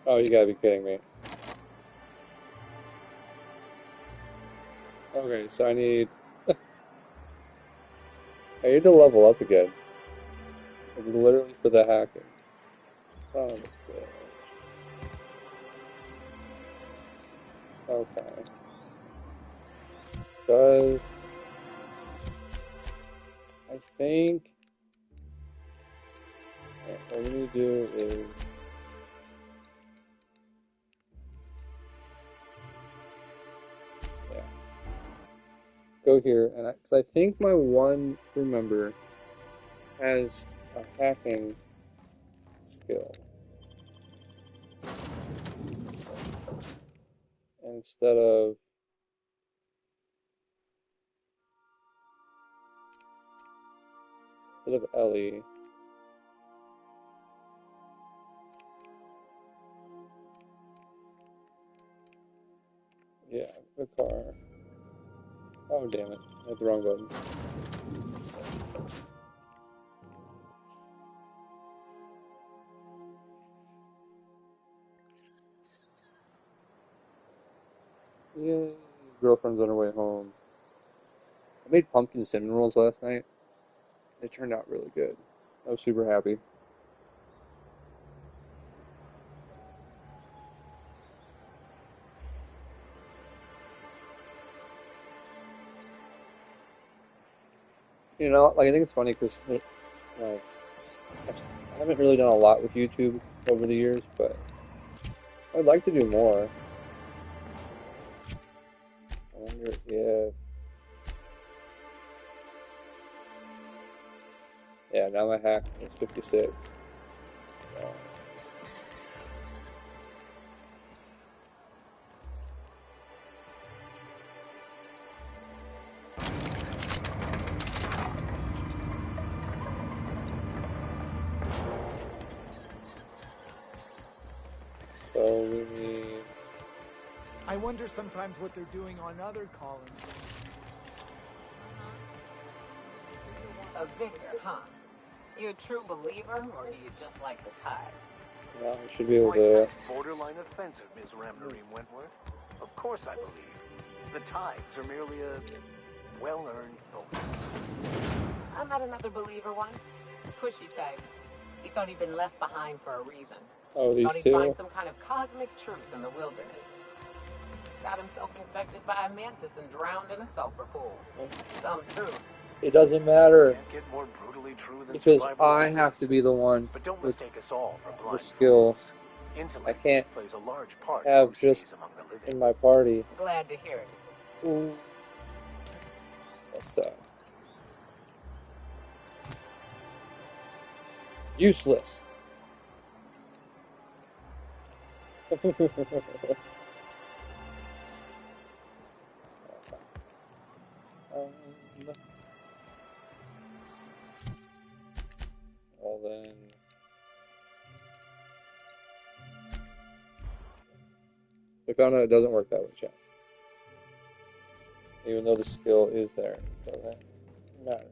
Oh, you gotta be kidding me. Okay, so I need to level up again. It's literally for the hacking. Son of a bitch. Okay. Does... I think... Okay, what we need to do is... Yeah. Go here, and because I think my one crew member has a hacking skill. Instead of Ellie. Yeah, the car. Oh damn it! I hit the wrong button. Yay! Girlfriend's on her way home. I made pumpkin cinnamon rolls last night. They turned out really good. I was super happy. You know, like I think it's funny because like I haven't really done a lot with YouTube over the years, but I'd like to do more. I wonder if yeah, now my hack is 56. So we need... I wonder sometimes what they're doing on other columns. A victor, huh? You a true believer, or do you just like the tides? Yeah, we should be able to... Borderline offensive, Ms. Ramnerine Wentworth. Of course I believe. The tides are merely a well-earned bonus. I met another believer once. Pushy type. He thought he'd been left behind for a reason. Oh, these thought he'd two? find some kind of cosmic truth in the wilderness. Got himself infected by a mantis and drowned in a sulfur pool. Some truth. It doesn't matter. Can't get more brutally true than Because survival I of have to be the one But don't with mistake us all for the blind skill. fools. I Intellect can't plays a large part have most just days among the living. in my party. Glad to hear it. Ooh. That sucks. Useless. Well then... We found out it doesn't work that way, chat. Even though the skill is there, it doesn't matter.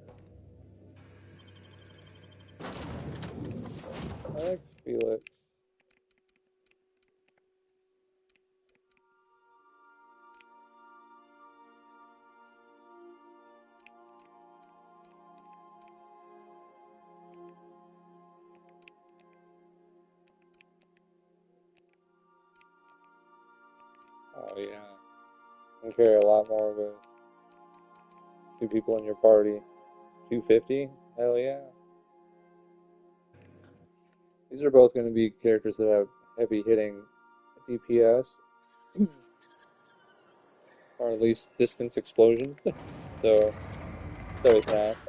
I like Felix. Oh yeah. You can carry a lot more with 2 people in your party. 250? Hell yeah. These are both going to be characters that have heavy hitting DPS, or at least distance explosion. So, it's always nice.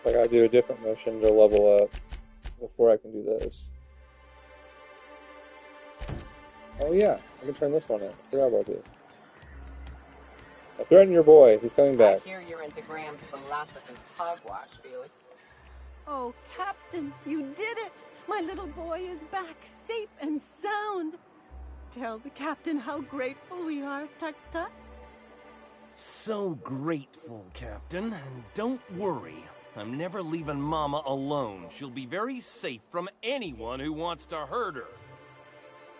So I gotta do a different mission to level up before I can do this. Oh yeah, I can turn this one in. I forgot about this. I threaten your boy. He's coming back. I hear you're into Graham's philosophy hogwash, Felix. Oh, Captain, you did it! My little boy is back, safe and sound. Tell the Captain how grateful we are, Tuk-Tuk. So grateful, Captain. And don't worry. I'm never leaving Mama alone. She'll be very safe from anyone who wants to hurt her.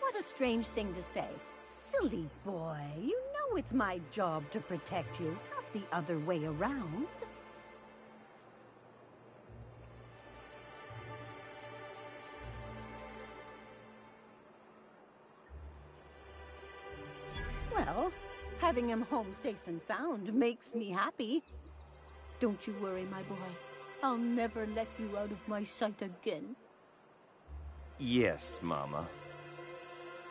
What a strange thing to say. Silly boy, you know it's my job to protect you, not the other way around. Well, having him home safe and sound makes me happy. Don't you worry, my boy. I'll never let you out of my sight again. Yes, Mama.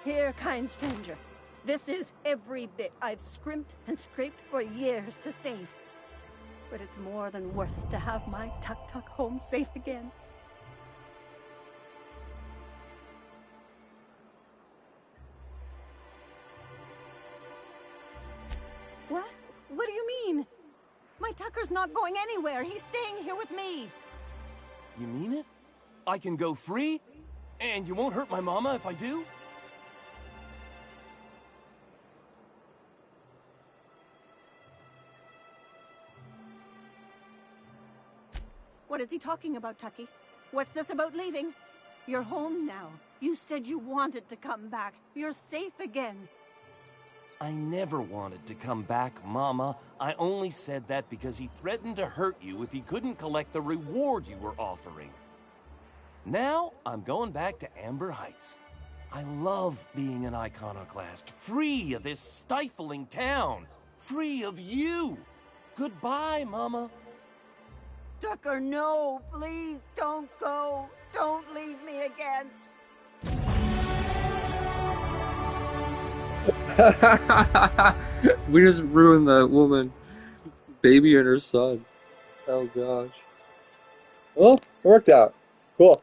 Here, kind stranger. This is every bit I've scrimped and scraped for years to save. But it's more than worth it to have my Tuk-Tuk home safe again. What? What do you mean? My Tucker's not going anywhere. He's staying here with me. You mean it? I can go free? And you won't hurt my Mama if I do? What is he talking about, Tucky? What's this about leaving? You're home now. You said you wanted to come back. You're safe again. I never wanted to come back, Mama. I only said that because he threatened to hurt you if he couldn't collect the reward you were offering. Now, I'm going back to Amber Heights. I love being an iconoclast, free of this stifling town, free of you. Goodbye, Mama. Tucker, no, please don't go. Don't leave me again. We just ruined that woman, baby and her son. Oh gosh. Well, it worked out. Cool.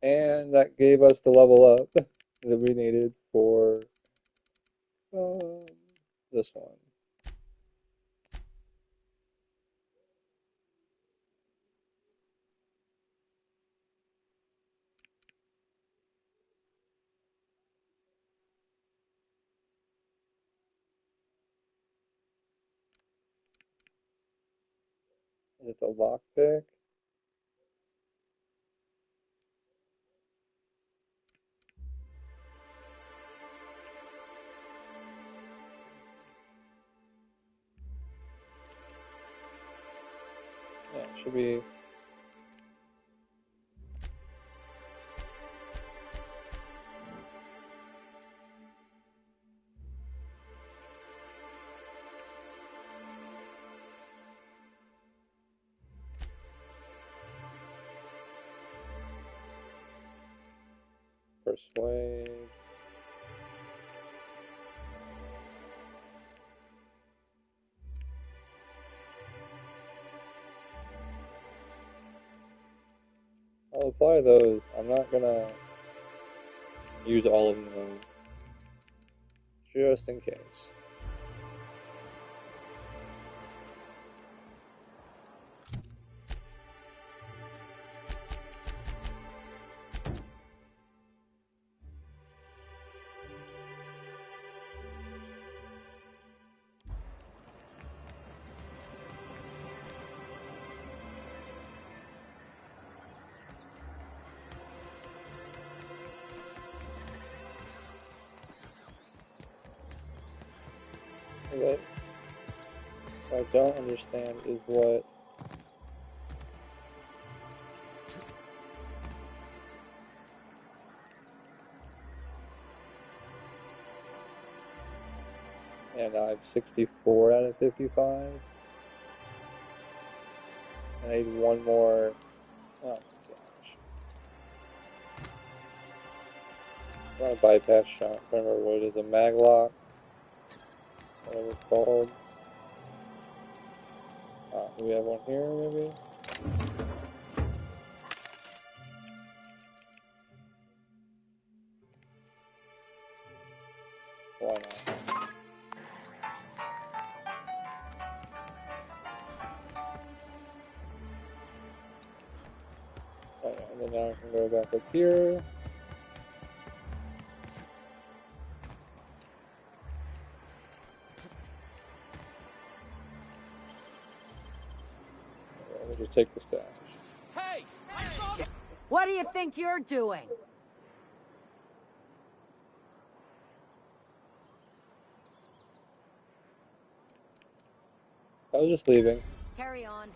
And that gave us the level up that we needed for this one. Is it the lockpick? Yeah, it should be. Persuade. I'll apply those. I'm not gonna use all of them though, just in case. What I don't understand is what. And I have 64 out of 55. And I need one more. Oh my gosh. Not a bypass shot. I don't remember what it is. A maglock. Whatever it's called. Do we have one here, maybe? Why not? Oh, yeah, and then now I can go back up here. We'll just take the stash. Hey! What do you think you're doing? I was just leaving. Carry on.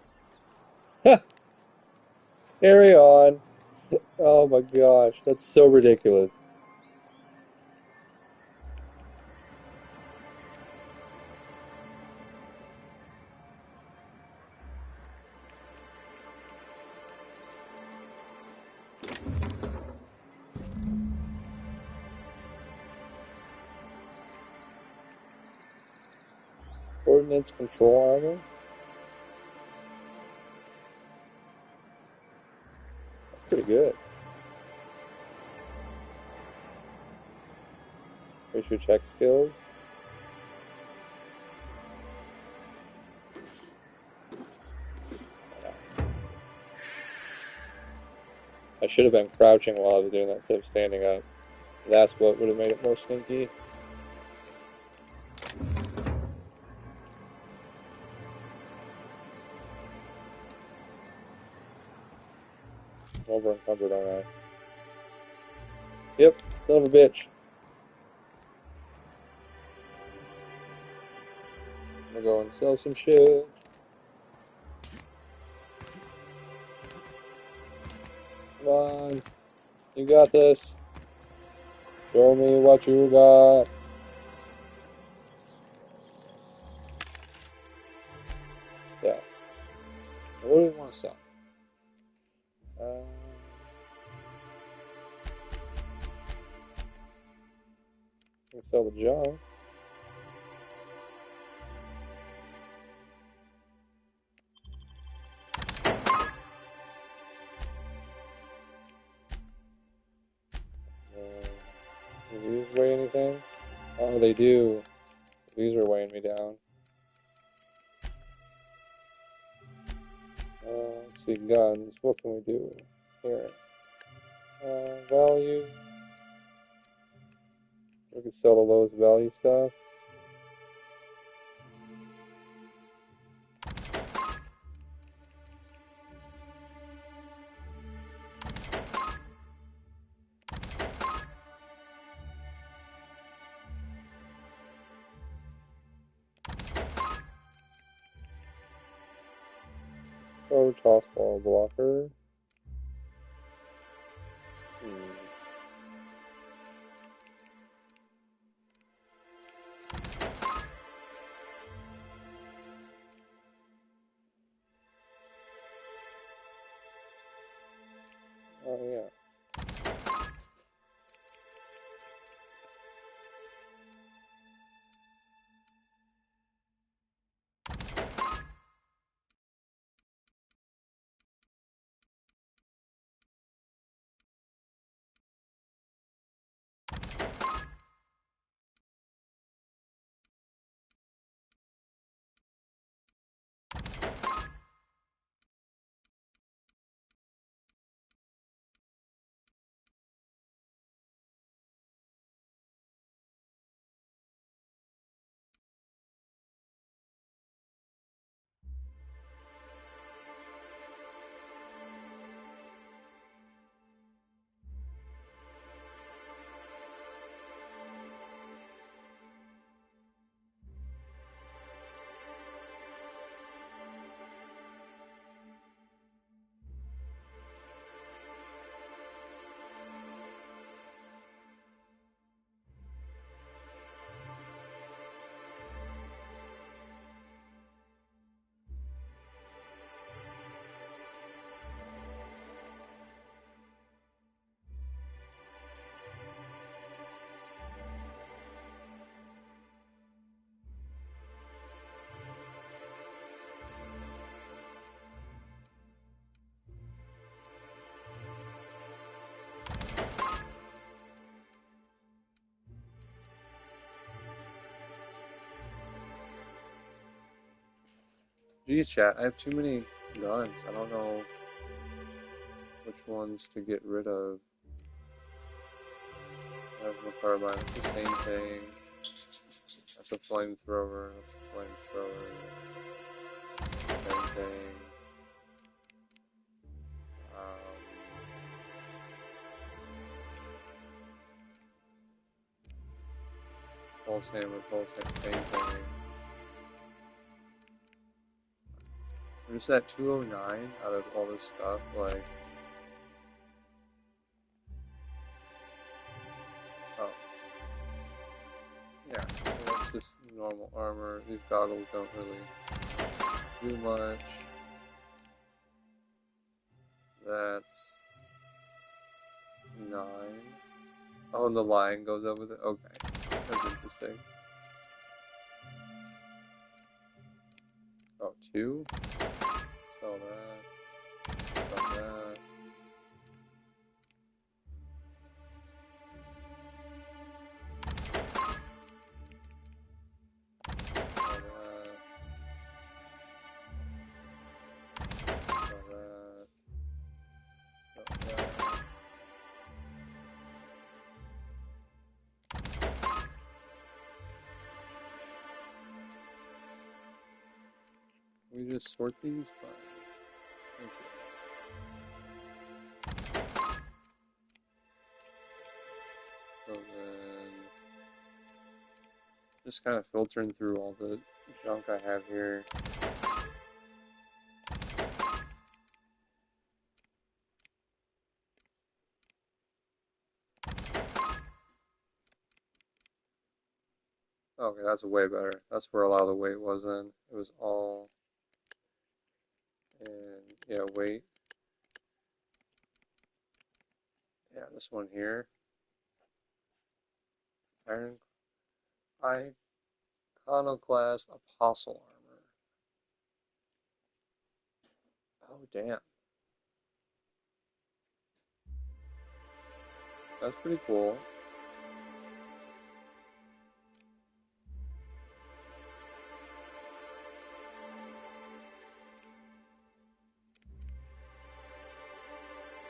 Carry on. Oh my gosh, that's so ridiculous. Ordnance control armor? That's pretty good. Here's your check skills. I should have been crouching while I was doing that instead of standing up. That's what would have made it more sneaky. I'm over encumbered, alright. Yep, son of a bitch. I'm gonna go and sell some shit. Come on. You got this. Show me what you got. Yeah. What do we want to sell? We can sell the junk. Do these weigh anything? Oh, they do. These are weighing me down. Let's see, guns. What can we do here? Value. We can sell the lowest value stuff. Oh, toss ball blocker. Oh, yeah. Geez, chat, I have too many guns. I don't know which ones to get rid of. Plasma carbine, it's the same thing. That's a flamethrower, that's a flamethrower. Same thing. Pulse hammer, same thing. We're just at 209 out of all this stuff, like... Oh. Yeah, well, that's just normal armor. These goggles don't really do much. That's 9. Oh, and the line goes over the... Okay, that's interesting. Oh, 2? Sell that. Sell that. We just sort these by. Thank you. So then, just kind of filtering through all the junk I have here. Okay, that's way better. That's where a lot of the weight was in. It was all, and yeah, weight. Yeah, this one here. Iconoclast Apostle Armor. Oh, damn. That's pretty cool.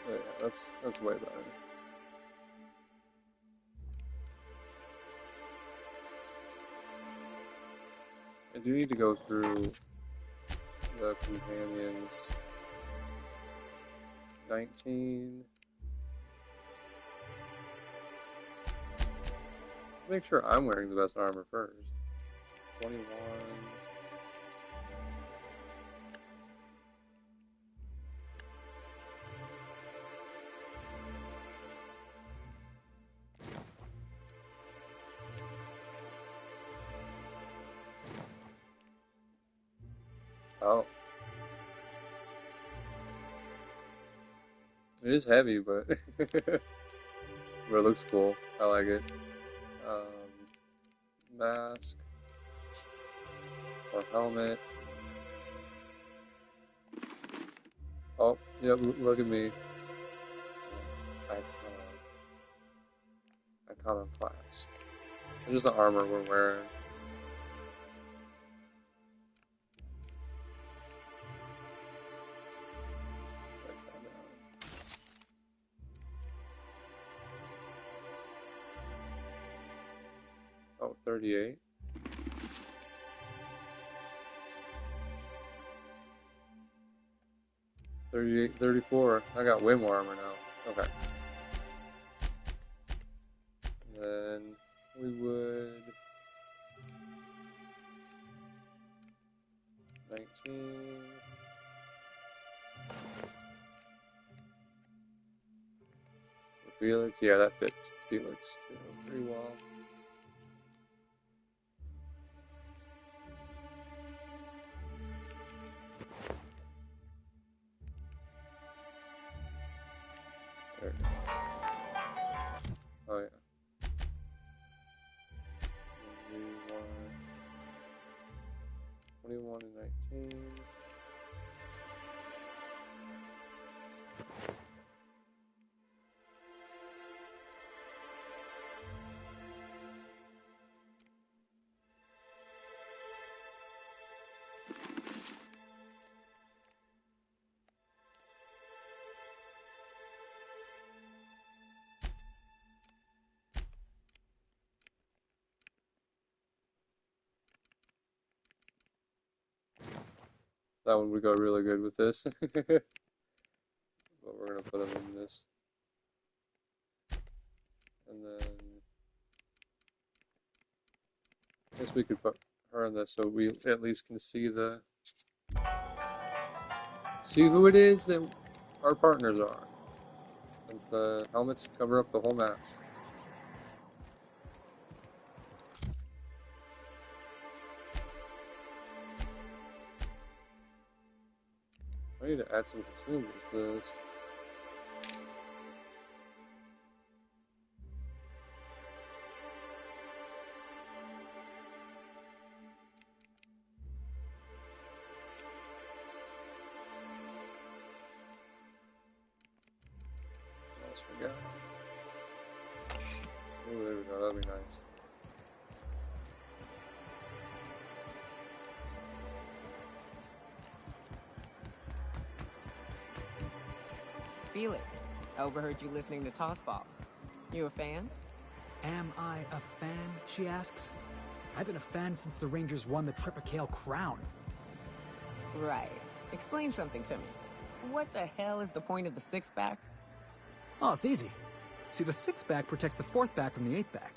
Oh, yeah, that's way better. I do need to go through the companions. 19. Make sure I'm wearing the best armor first. 21. Oh. It is heavy, but but it looks cool. I like it. Mask or helmet. Oh, yep, look at me. Iconoclast. It's just the armor we're wearing. Oh, 38. 38, 34. I got way more armor now. Okay. And then we would 19. Felix, yeah, that fits Felix too pretty well. There. Oh yeah. And we want 21 and 19. That one would go really good with this. But we're gonna put them in this. And then I guess we could put her in this so we at least can see who it is that our partners are. Since the helmets cover up the whole mask. I need to add some consumables to this. What else we got? Oh, there we go. That'd be nice. Felix, I overheard you listening to Tossball. You a fan? Am I a fan, she asks. I've been a fan since the Rangers won the Tripicale Crown. Right. Explain something to me. What the hell is the point of the six-pack? Oh, it's easy. See, the six-back protects the fourth back from the eighth back.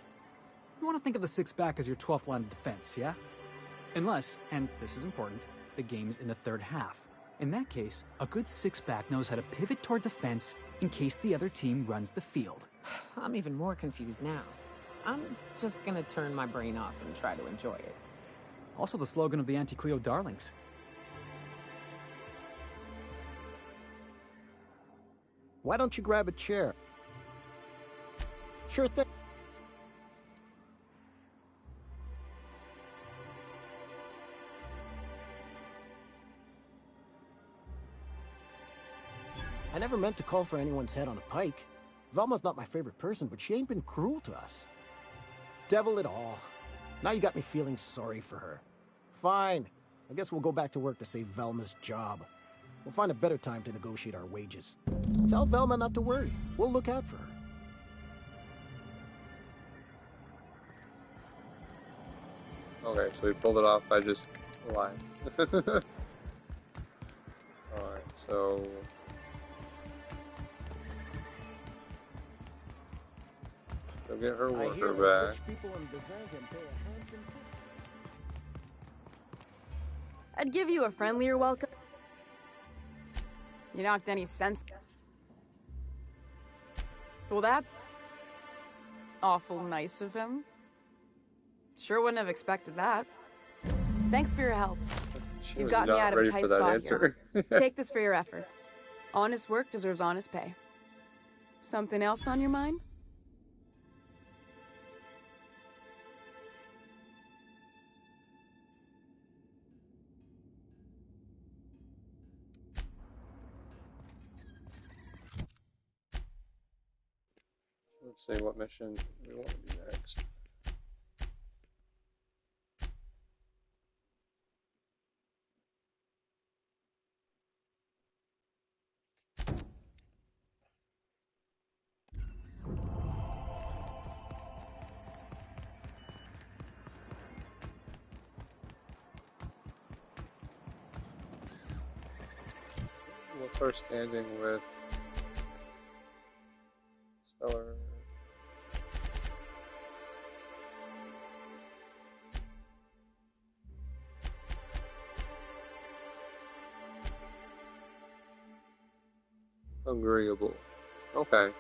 You want to think of the six-back as your 12th line of defense, yeah? Unless, and this is important, the game's in the third half. In that case, a good six-back knows how to pivot toward defense in case the other team runs the field. I'm even more confused now. I'm just gonna turn my brain off and try to enjoy it. Also the slogan of the Anti-Cleo Darlings. Why don't you grab a chair? Sure thing. I never meant to call for anyone's head on a pike. Velma's not my favorite person, but she ain't been cruel to us. Devil it all. Now you got me feeling sorry for her. Fine. I guess we'll go back to work to save Velma's job. We'll find a better time to negotiate our wages. Tell Velma not to worry. We'll look out for her. Okay, so we pulled it off by just lying. Alright, so... She'll get her worker back. I'd give you a friendlier welcome. You knocked any sense. Well, that's awful nice of him. Sure wouldn't have expected that. Thanks for your help. You've got me out of a tight spot here. Take this for your efforts. Honest work deserves honest pay. Something else on your mind? Let's see what mission we want to do next. What's our standing with Stellar? Agreeable. Okay.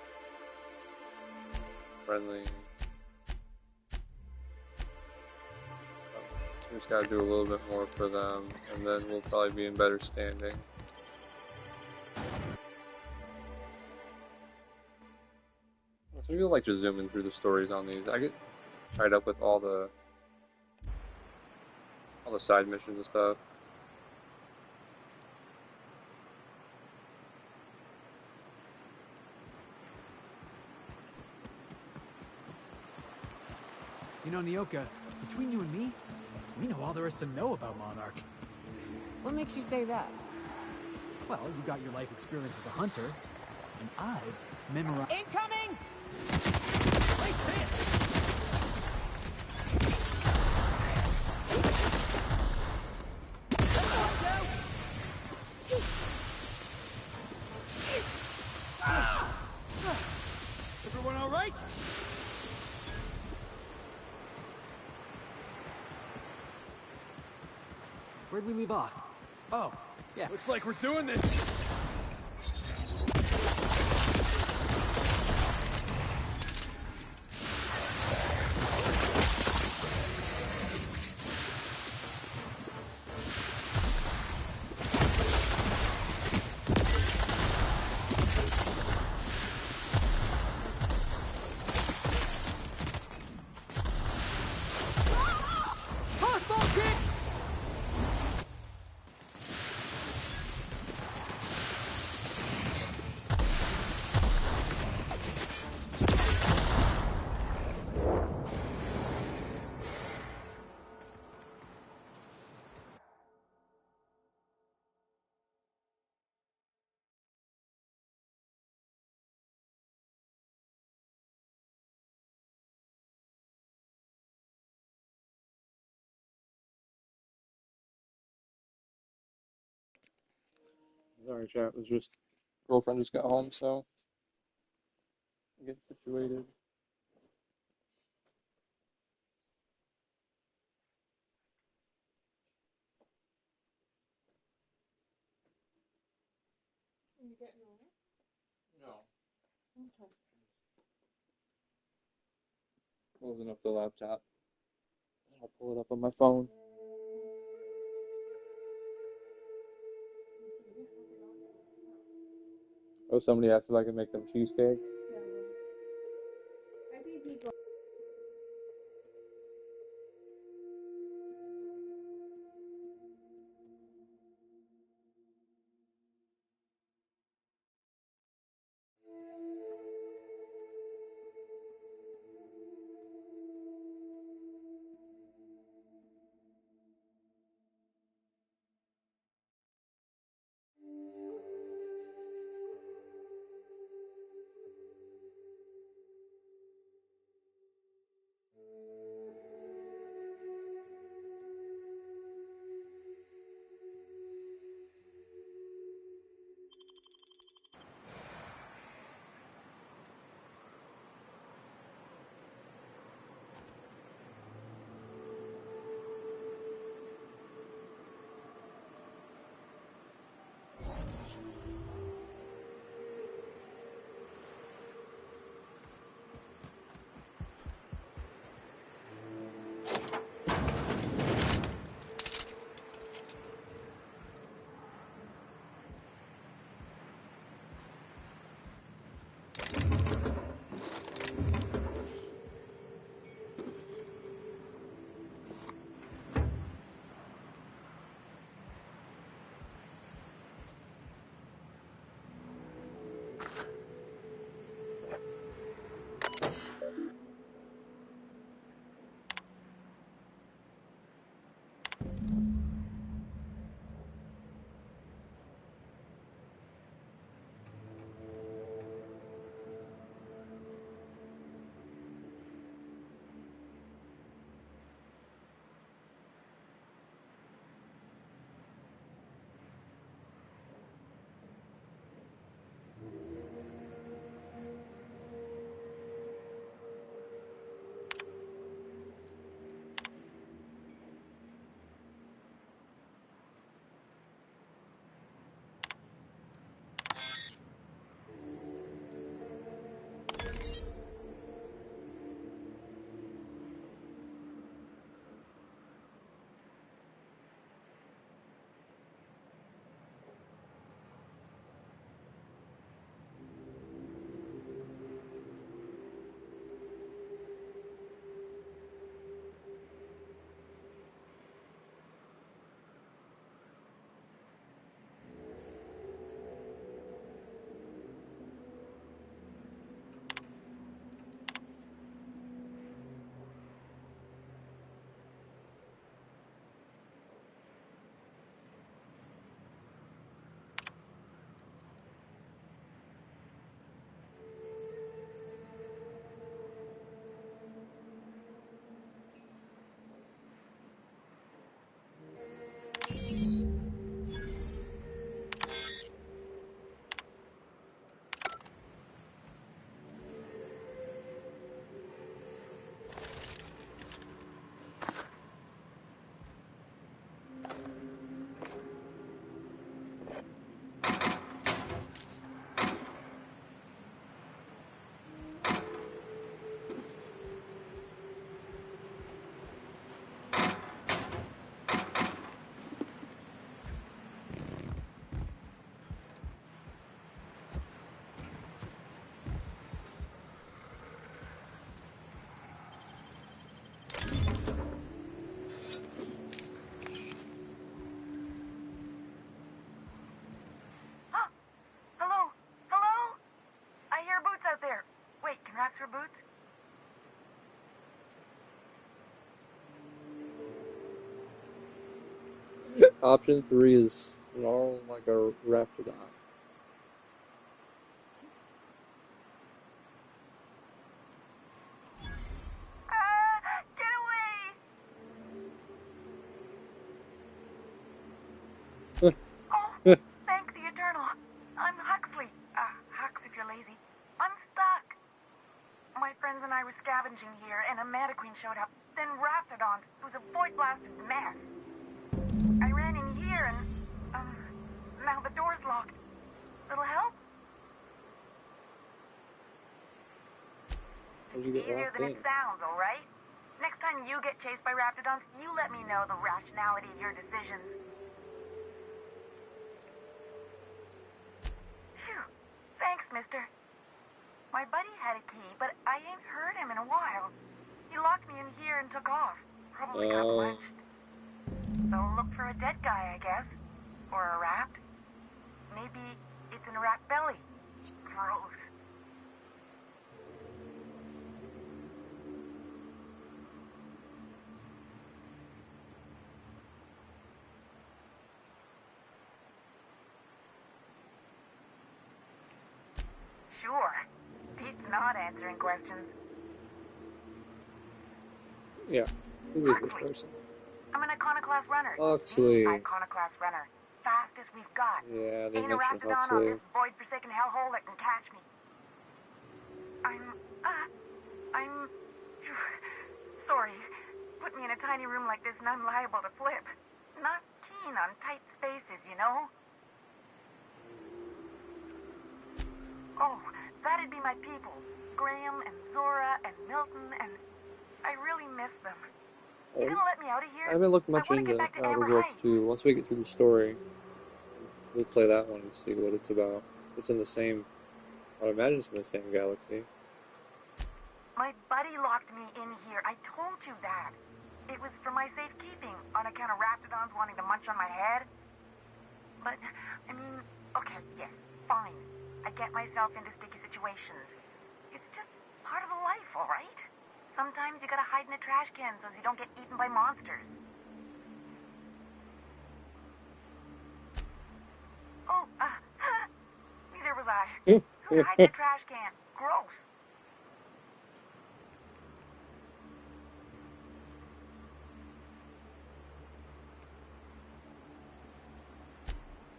Friendly. So we just gotta do a little bit more for them, and then we'll probably be in better standing. So we like just zooming through the stories on these. I get tied up with all the side missions and stuff. You know, Nyoka, between you and me, we know all there is to know about Monarch. What makes you say that? Well, you got your life experience as a hunter, and I've memorized... Incoming! Where'd we leave off? Oh, yeah. Looks like we're doing this. Sorry, chat. It was just girlfriend just got home, so get situated. Are you getting on it? No. Okay. Closing up the laptop. I'll pull it up on my phone. Oh, somebody asked if I could make them cheesecake. I think people. Option 3 is snarl like a raptidon. Get away! Oh, thank the Eternal. I'm Huxley. Hux if you're lazy. I'm stuck. My friends and I were scavenging here, and a Manta Queen showed up. Then Raptidons, who's a void-blasted mess. I ran in here, and, now the door's locked. Little help? How'd you get Easier locked than in? it sounds, alright? Next time you get chased by Raptidons, you let me know the rationality of your decisions. Phew. Thanks, mister. My buddy had a key, but I ain't heard him in a while. He locked me in here and took off. Probably got lynched. So look for a dead guy, I guess. Or a rat. Maybe it's in a rat belly. Gross. Sure. Pete's not answering questions. Yeah. Who is this person? I'm an Iconoclast runner. Huxley. The Iconoclast runner. Fastest we've got. Yeah, they Ain't a mentioned Raptidon on Huxley. this void-forsaken hellhole that can catch me. I'm sorry. Put me in a tiny room like this and I'm liable to flip. Not keen on tight spaces, you know? Oh, that'd be my people. Graham and Zora and Milton, and I really miss them. You gonna let me out of here? I haven't looked much I wanna into get back to Outer Amber Worlds Heights. 2. Once we get through the story, we'll play that one and see what it's about. It's in the same, I would imagine it's in the same galaxy. My buddy locked me in here. I told you that. It was for my safekeeping, on account of Raptidons wanting to munch on my head. But, I mean, okay, yes, fine. I get myself into sticky situations. It's just part of the life, all right? Sometimes you gotta hide in a trash can so you don't get eaten by monsters. Oh, neither was I. Who'd hide in a trash can? Gross.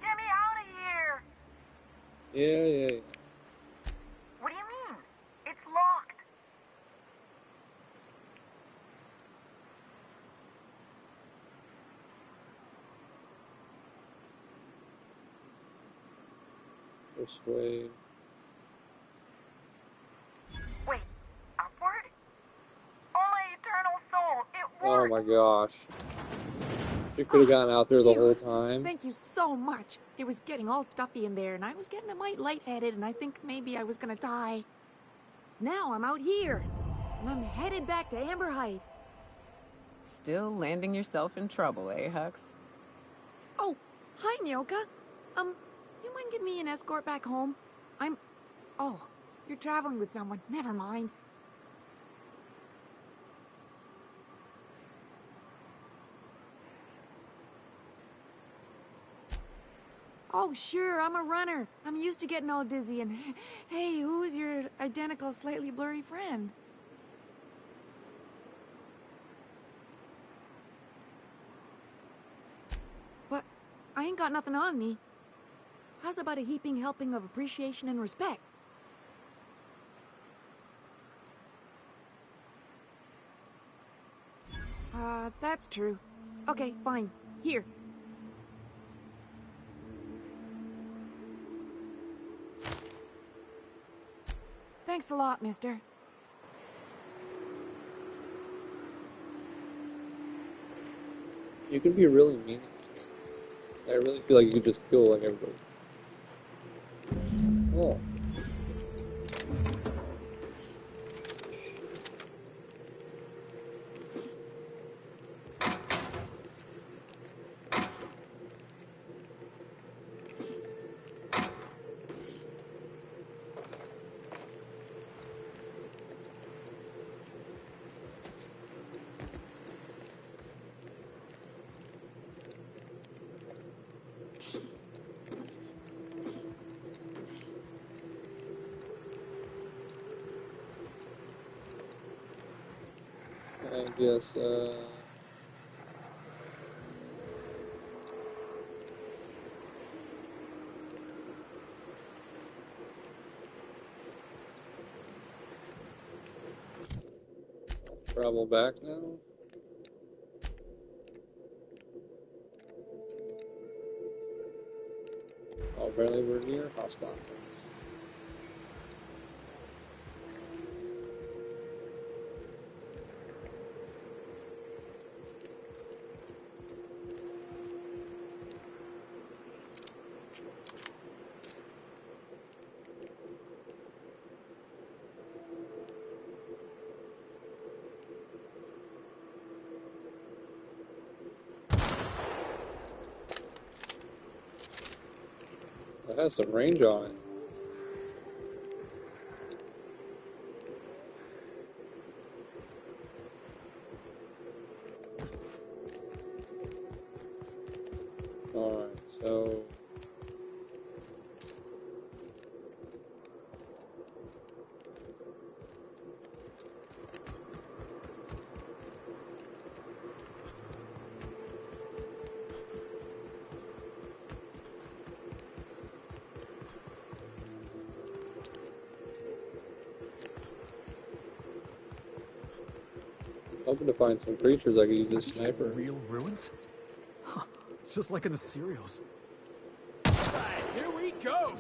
Get me out of here! Yeah. What do you mean? It's locked. Persuade. Wait, upward? Oh, my eternal soul, it Oh worked! my gosh. She could have gotten out there the whole time. Thank you so much. It was getting all stuffy in there, and I was getting a mite lightheaded, and I think maybe I was gonna die. Now I'm out here, and I'm headed back to Amber Heights. Still landing yourself in trouble, eh, Hux? Oh, hi, Nyoka. You mind giving me an escort back home? Oh, you're traveling with someone. Never mind. Oh, sure, I'm a runner. I'm used to getting all dizzy and... Hey, who's your identical, slightly blurry friend? But I ain't got nothing on me. How's about a heaping helping of appreciation and respect? That's true. Okay, fine. Here. Thanks a lot, mister. You can be really mean in this game. I really feel like you could just kill like everybody. Oh. I guess, travel back now. Oh, apparently we're near Hostiles. It has some range on it. Alright, so... hoping to find some creatures I could use as sniper. Real ruins? Huh. It's just like in the serials. Alright, here we go!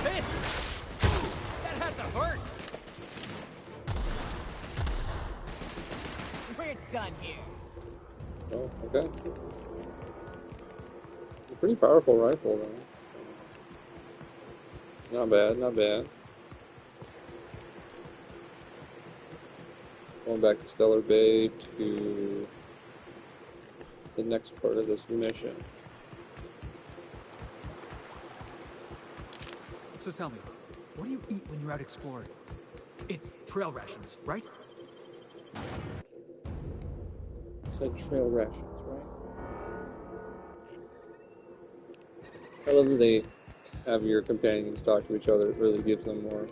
Hit! That had to hurt! We're done here. Oh, okay. A pretty powerful rifle, though. Not bad, not bad. Going back to Stellar Bay to the next part of this mission. So tell me, what do you eat when you're out exploring? It's trail rations, right? Said trail rations, right? I love that they have your companions talk to each other. It really gives them more.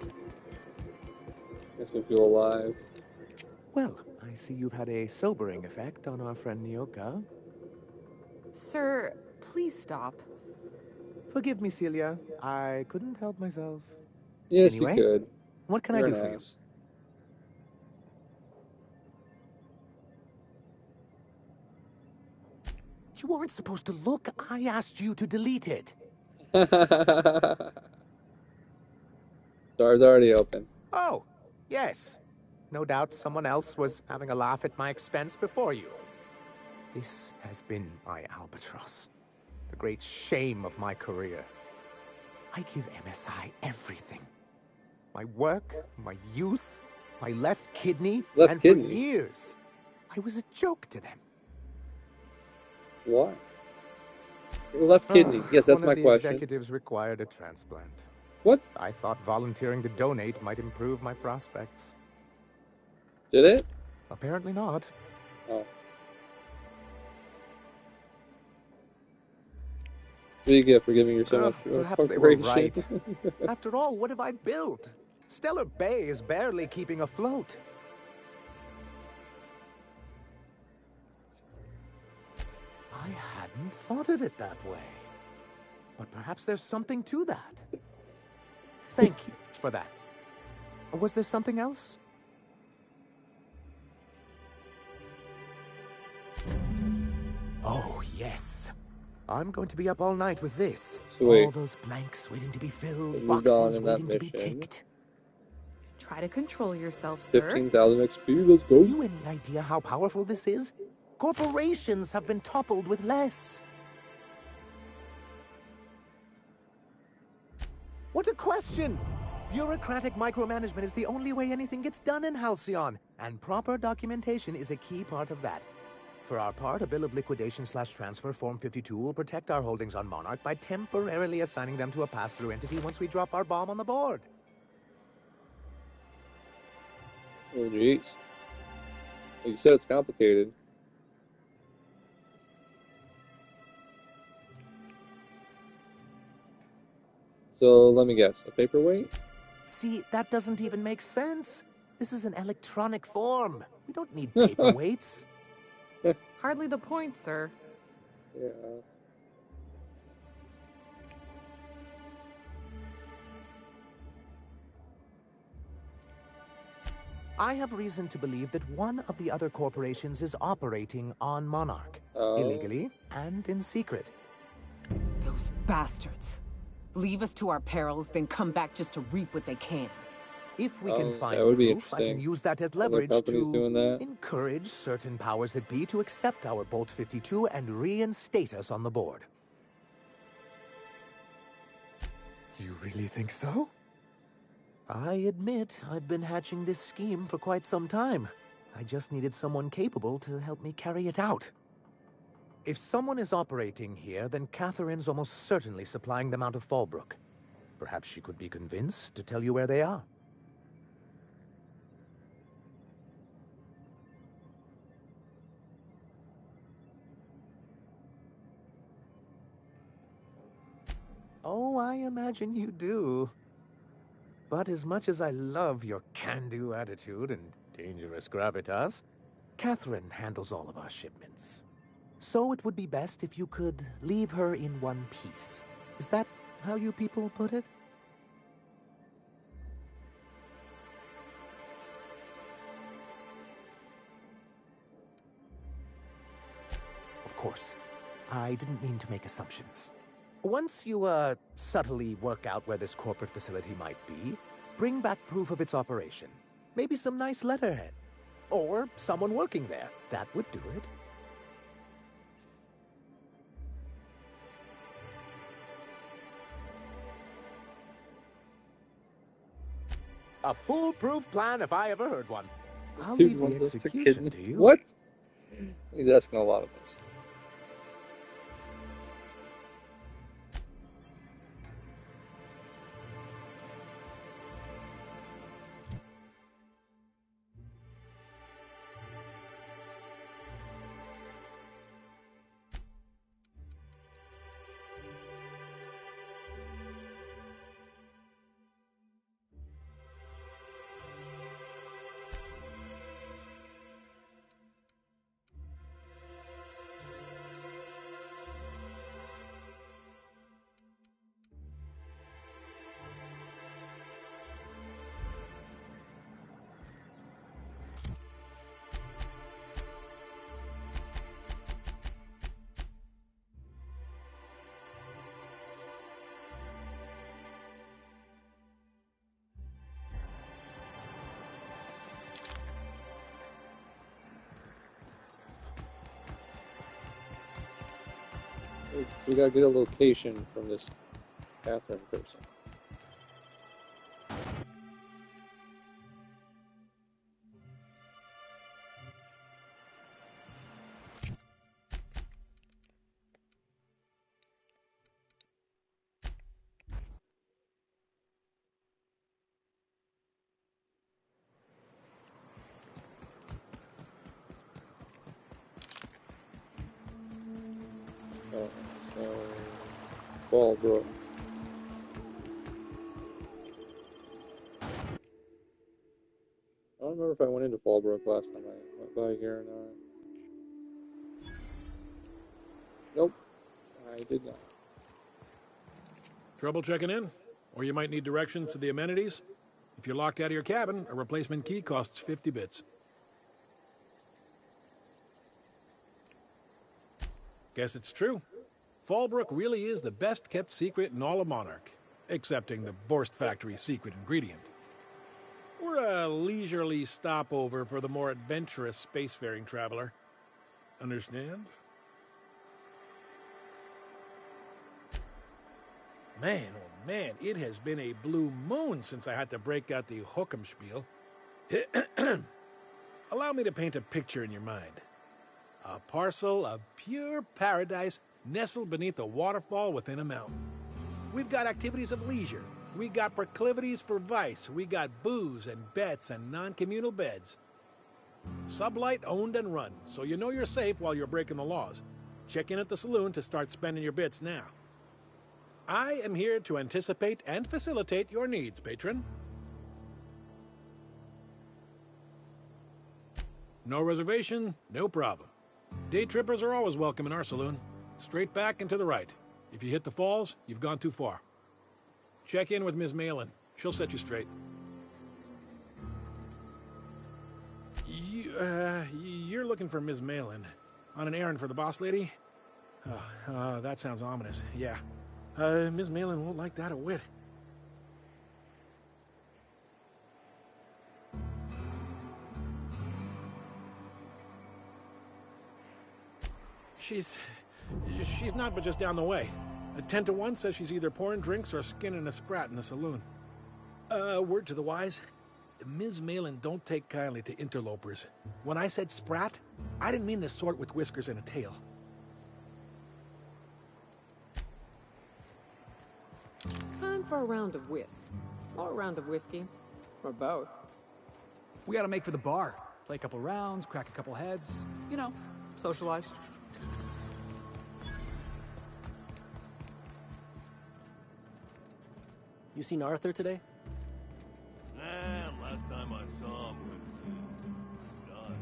Makes them feel alive. Well, I see you've had a sobering effect on our friend Nyoka. Sir, please stop. Forgive me, Celia. I couldn't help myself. Yes, Anyway, you could. What can You're I do an for you? ass. You weren't supposed to look. I asked you to delete it. Door's already open. Oh, yes. No doubt someone else was having a laugh at my expense before you. This has been my albatross. The great shame of my career. I give MSI everything. My work, my youth, my left kidney, and for years, I was a joke to them. Why? Your left kidney. Yes, that's One my of the question. executives required a transplant. What? I thought volunteering to donate might improve my prospects. Did it? Apparently not. Oh. What do you get for giving yourself Perhaps they were right. After all, what have I built? Stellar Bay is barely keeping afloat. I hadn't thought of it that way. But perhaps there's something to that. Thank you for that. Was there something else? Oh, yes. I'm going to be up all night with this. Sweet. All those blanks waiting to be filled, Moved on boxes in that waiting to be mission. ticked. Try to control yourself, sir. 15,000 XP, let's go. Have you any idea how powerful this is? Corporations have been toppled with less. What a question! Bureaucratic micromanagement is the only way anything gets done in Halcyon, and proper documentation is a key part of that. For our part, a bill of liquidation/transfer Form 52 will protect our holdings on Monarch by temporarily assigning them to a pass-through entity once we drop our bomb on the board. Oh, jeez. Well, you said it's complicated. So let me guess, a paperweight? See, that doesn't even make sense. This is an electronic form. We don't need paperweights. Hardly the point, sir. Yeah. I have reason to believe that one of the other corporations is operating on Monarch. Oh. Illegally and in secret. Those bastards. Leave us to our perils, then come back just to reap what they can. If we can find that would be proof, I can interesting. use that as Other leverage companies doing to that? encourage certain powers that be to accept our Bolt 52 and reinstate us on the board. You really think so? I admit I've been hatching this scheme for quite some time. I just needed someone capable to help me carry it out. If someone is operating here, then Catherine's almost certainly supplying them out of Fallbrook. Perhaps she could be convinced to tell you where they are. Oh, I imagine you do. But as much as I love your can-do attitude and dangerous gravitas, Catherine handles all of our shipments. So it would be best if you could leave her in one piece. Is that how you people put it? Of course, I didn't mean to make assumptions. Once you, subtly work out where this corporate facility might be, bring back proof of its operation. Maybe some nice letterhead. Or someone working there. That would do it. A foolproof plan if I ever heard one. I'll Dude leave wants the us to execution kidnap. to you. What? He's asking a lot of us. We gotta get a location from this Catherine person. Oh, so Fallbrook. I don't remember if I went into Fallbrook last time I went by here or not. Nope, I did not. Trouble checking in? Or you might need directions to the amenities? If you're locked out of your cabin, a replacement key costs 50 bits. Guess it's true. Fallbrook really is the best kept secret in all of Monarch, excepting the Borst Factory's secret ingredient. We're a leisurely stopover for the more adventurous spacefaring traveler. Understand? Man, oh man, it has been a blue moon since I had to break out the Hookham-spiel. Allow me to paint a picture in your mind. A parcel of pure paradise nestled beneath a waterfall within a mountain. We've got activities of leisure. We got proclivities for vice. We got booze and bets and non-communal beds. Sublight owned and run, so you know you're safe while you're breaking the laws. Check in at the saloon to start spending your bits now. I am here to anticipate and facilitate your needs, patron. No reservation, no problem. Day trippers are always welcome in our saloon. Straight back and to the right. If you hit the falls, you've gone too far. Check in with Ms. Malin. She'll set you straight. You're looking for Ms. Malin. On an errand for the boss lady? That sounds ominous. Yeah. Ms. Malin won't like that a whit. She's not but just down the way. A 10 to 1 says she's either pouring drinks or skinning a sprat in the saloon. Word to the wise, Ms. Malin don't take kindly to interlopers. When I said sprat, I didn't mean the sort with whiskers and a tail. Time for a round of whist. Or a round of whiskey. Or both. We gotta make for the bar. Play a couple rounds, crack a couple heads. You know, socialize. You seen Arthur today? Nah, last time I saw him was stunned.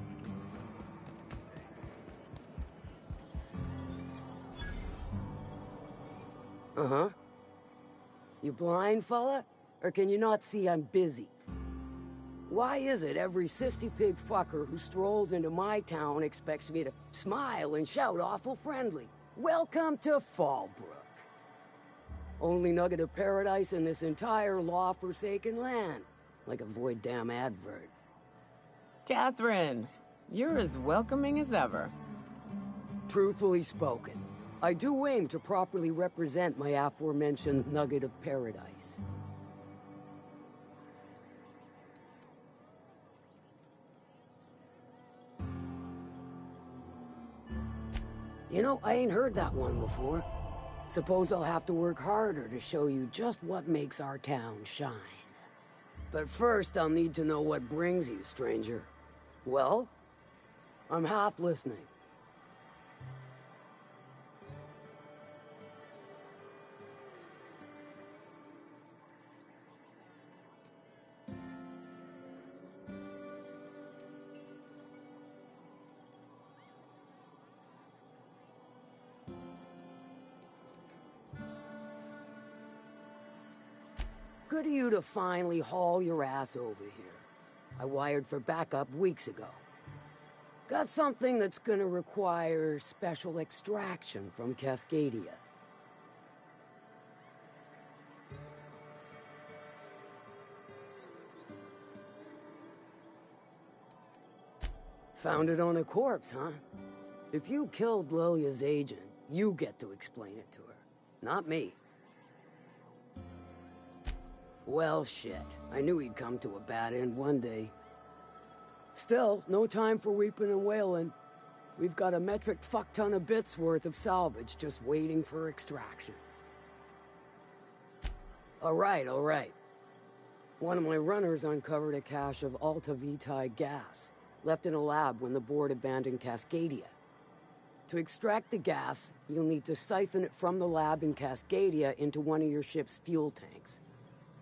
Uh-huh. You blind, fella? Or can you not see I'm busy? Why is it every sissy pig fucker who strolls into my town expects me to smile and shout awful friendly? Welcome to Fallbrook. Only nugget of paradise in this entire law-forsaken land. Like a void damn advert. Catherine, you're as welcoming as ever. Truthfully spoken, I do aim to properly represent my aforementioned nugget of paradise. You know, I ain't heard that one before. Suppose I'll have to work harder to show you just what makes our town shine. But first, I'll need to know what brings you, stranger. Well, I'm half listening. Good of you to finally haul your ass over here. I wired for backup weeks ago. Got something that's gonna require special extraction from Cascadia. Found it on a corpse, huh? If you killed Lilia's agent, you get to explain it to her, not me. Well, shit. I knew he'd come to a bad end one day. Still, no time for weeping and wailing. We've got a metric fuck-ton of bits worth of salvage just waiting for extraction. All right. One of my runners uncovered a cache of Alta Vitae gas, left in a lab when the board abandoned Cascadia. To extract the gas, you'll need to siphon it from the lab in Cascadia into one of your ship's fuel tanks.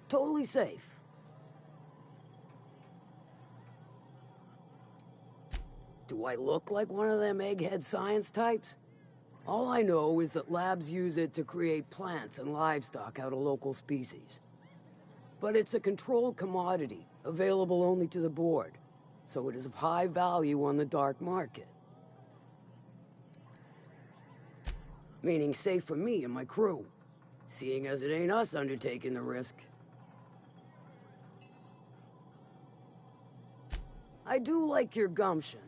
Totally safe. Do I look like one of them egghead science types? All I know is that labs use it to create plants and livestock out of local species. But it's a controlled commodity, available only to the board, so it is of high value on the dark market. Meaning safe for me and my crew, seeing as it ain't us undertaking the risk. I do like your gumption.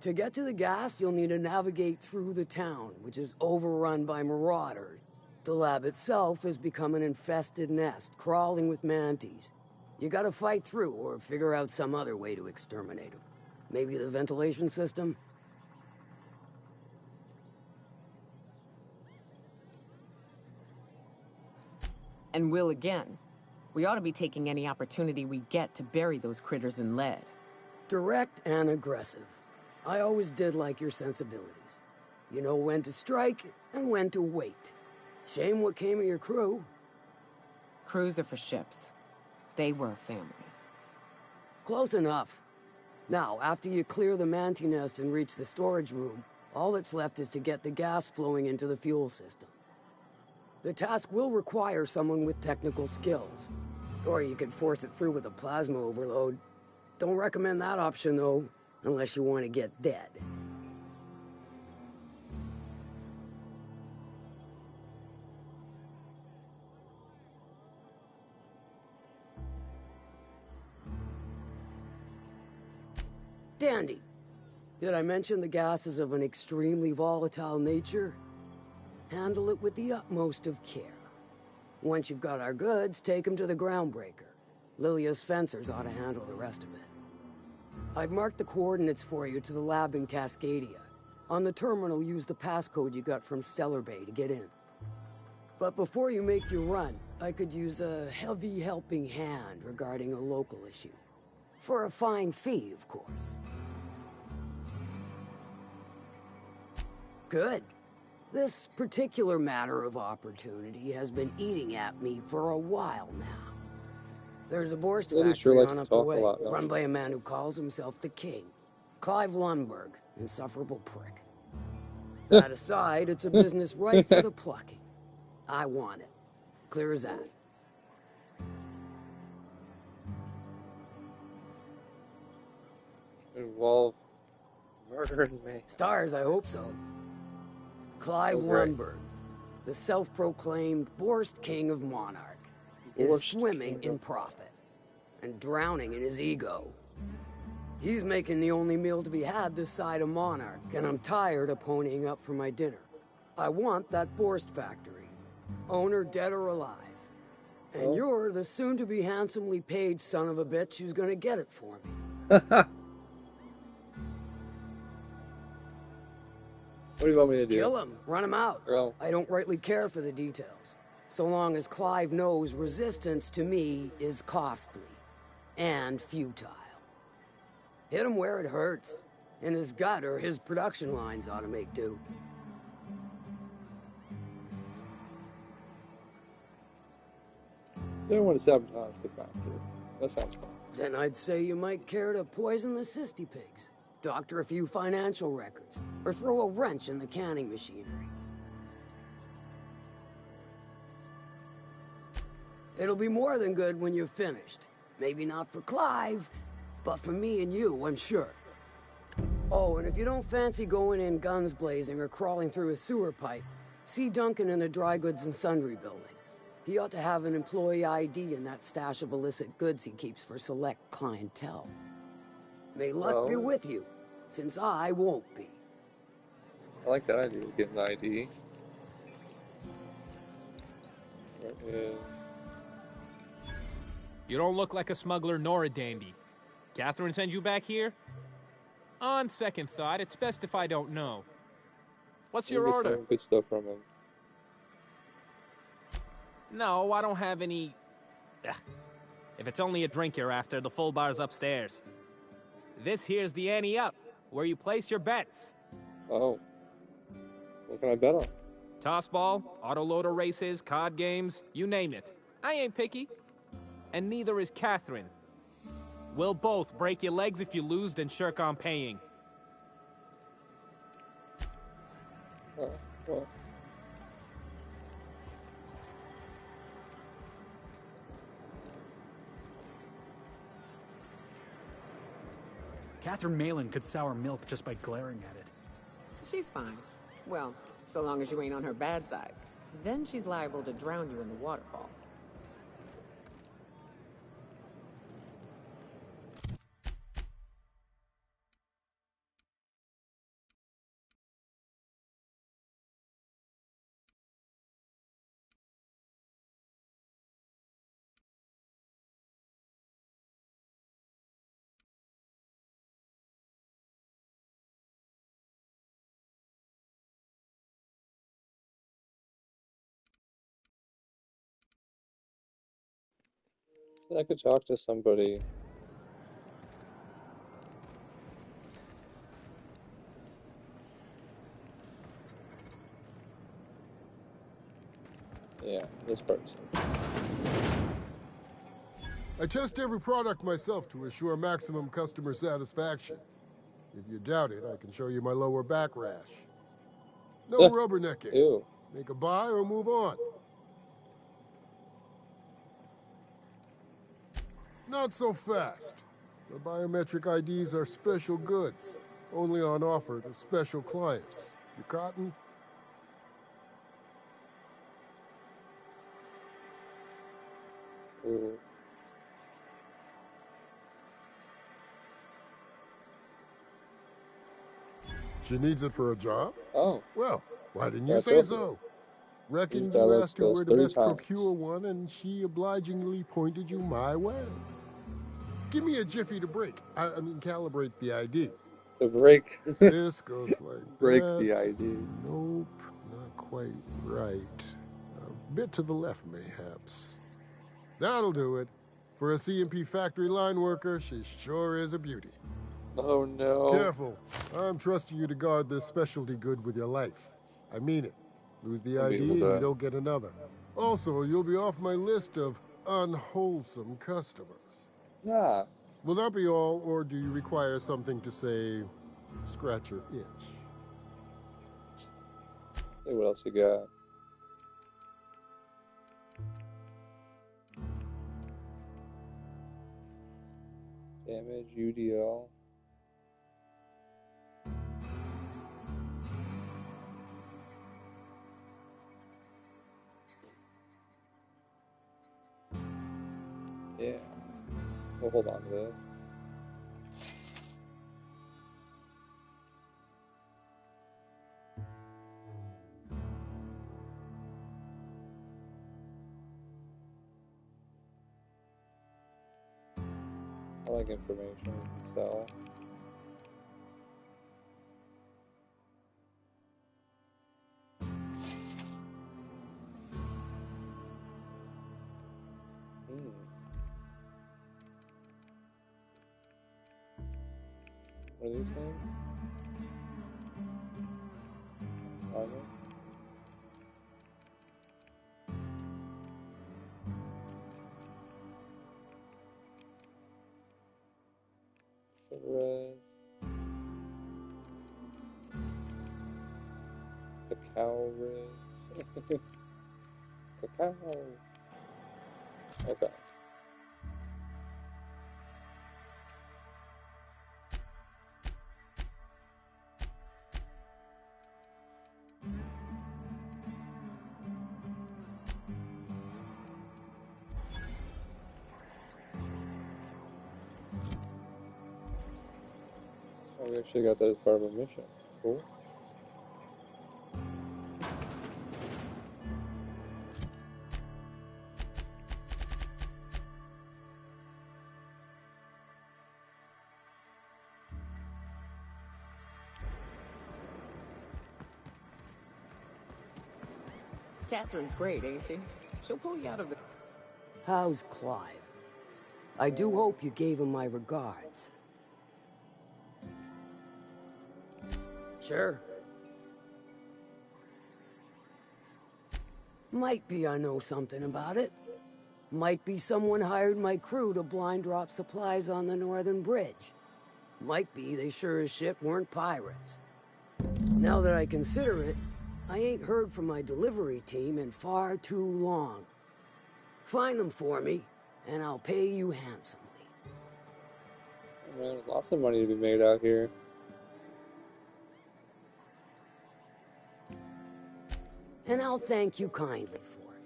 To get to the gas, you'll need to navigate through the town, which is overrun by marauders. The lab itself has become an infested nest, crawling with mantis. You gotta fight through, or figure out some other way to exterminate them. Maybe the ventilation system? And will again. We ought to be taking any opportunity we get to bury those critters in lead. Direct and aggressive. I always did like your sensibilities. You know when to strike and when to wait. Shame what came of your crew. Crews are for ships. They were a family. Close enough. Now, after you clear the manti nest and reach the storage room, all that's left is to get the gas flowing into the fuel system. The task will require someone with technical skills. Or you could force it through with a plasma overload. Don't recommend that option, though, unless you want to get dead. Dandy. Did I mention the gas is of an extremely volatile nature? Handle it with the utmost of care. Once you've got our goods, take them to the groundbreaker. Lilia's fencers ought to handle the rest of it. I've marked the coordinates for you to the lab in Cascadia. On the terminal, use the passcode you got from Stellar Bay to get in. But before you make your run, I could use a heavy helping hand regarding a local issue. For a fine fee, of course. Good. This particular matter of opportunity has been eating at me for a while now. There's a Borst factory on up the way, run by a man who calls himself the King. Clive Lundberg, insufferable prick. That aside, it's a business ripe for the plucking. I want it. Clear as that. Involve murder and mayhem. Stars, I hope so. Clive Lundberg, the self-proclaimed Borst King of Monarch, is swimming in profit and drowning in his ego. He's making the only meal to be had this side of Monarch, and I'm tired of ponying up for my dinner. I want that Borst factory, owner dead or alive. And you're the soon-to-be handsomely paid son of a bitch who's gonna get it for me. What do you want me to do? Kill him. Run him out. Oh. I don't rightly care for the details. So long as Clive knows resistance to me is costly and futile. Hit him where it hurts. In his gut or his production lines ought to make do. They don't want to sabotage the factory. That sounds fun. Then I'd say you might care to poison the cysty pigs. Doctor a few financial records, or throw a wrench in the canning machinery. It'll be more than good when you're finished. Maybe not for Clive, but for me and you, I'm sure. Oh, and if you don't fancy going in guns blazing or crawling through a sewer pipe, see Duncan in the dry goods and sundry building. He ought to have an employee ID in that stash of illicit goods he keeps for select clientele. May luck be with you, since I won't be. I like that idea of getting an ID. You don't look like a smuggler nor a dandy. Catherine sends you back here? On second thought, it's best if I don't know. What's your order? Some good stuff from him. No, I don't have any... Ugh. If it's only a drink you're after, the full bar's upstairs. This here's the ante up, where you place your bets. Oh. What can I bet on? Tossball, autoloader races, card games, you name it. I ain't picky. And neither is Catherine. We'll both break your legs if you lose, then shirk on paying. Well. Catherine Malin could sour milk just by glaring at it. She's fine. Well, so long as you ain't on her bad side. Then she's liable to drown you in the waterfall. I could talk to somebody. Yeah, this person. I test every product myself to assure maximum customer satisfaction. If you doubt it, I can show you my lower back rash. No rubbernecking. Ew. Make a buy or move on. Not so fast. The biometric IDs are special goods, only on offer to special clients. You cotton? Ooh. She needs it for a job? Oh. Well, why didn't you That's say okay. so? Reckoned That you looks asked her where to 30 best times. procure one, and she obligingly pointed you my way. Give me a jiffy to break. I mean, calibrate the ID. The break. This goes like Break that. the ID. Nope, not quite right. A bit to the left, mayhaps. That'll do it. For a CMP factory line worker, she sure is a beauty. Oh no. Careful. I'm trusting you to guard this specialty good with your life. I mean it. Lose the I'll be ID able and to- you don't get another. Also, you'll be off my list of unwholesome customers. Yeah. Will that be all, or do you require something to say, scratch your itch? Hey, what else you got? Damage, UDL. Yeah. We'll hold on to this. I like information, so. What are these things? Armor? Cigarettes. Cacao ribs. Cacao. Okay. Oh, we actually got that as part of a mission. Cool. Catherine's great, ain't she? She'll pull you out of the... How's Clive? I do hope you gave him my regards. Sure. Might be I know something about it. Might be someone hired my crew to blind drop supplies on the Northern Bridge. Might be they sure as shit weren't pirates. Now that I consider it, I ain't heard from my delivery team in far too long. Find them for me, and I'll pay you handsomely. Oh, man, there's lots of money to be made out here. And I'll thank you kindly for it.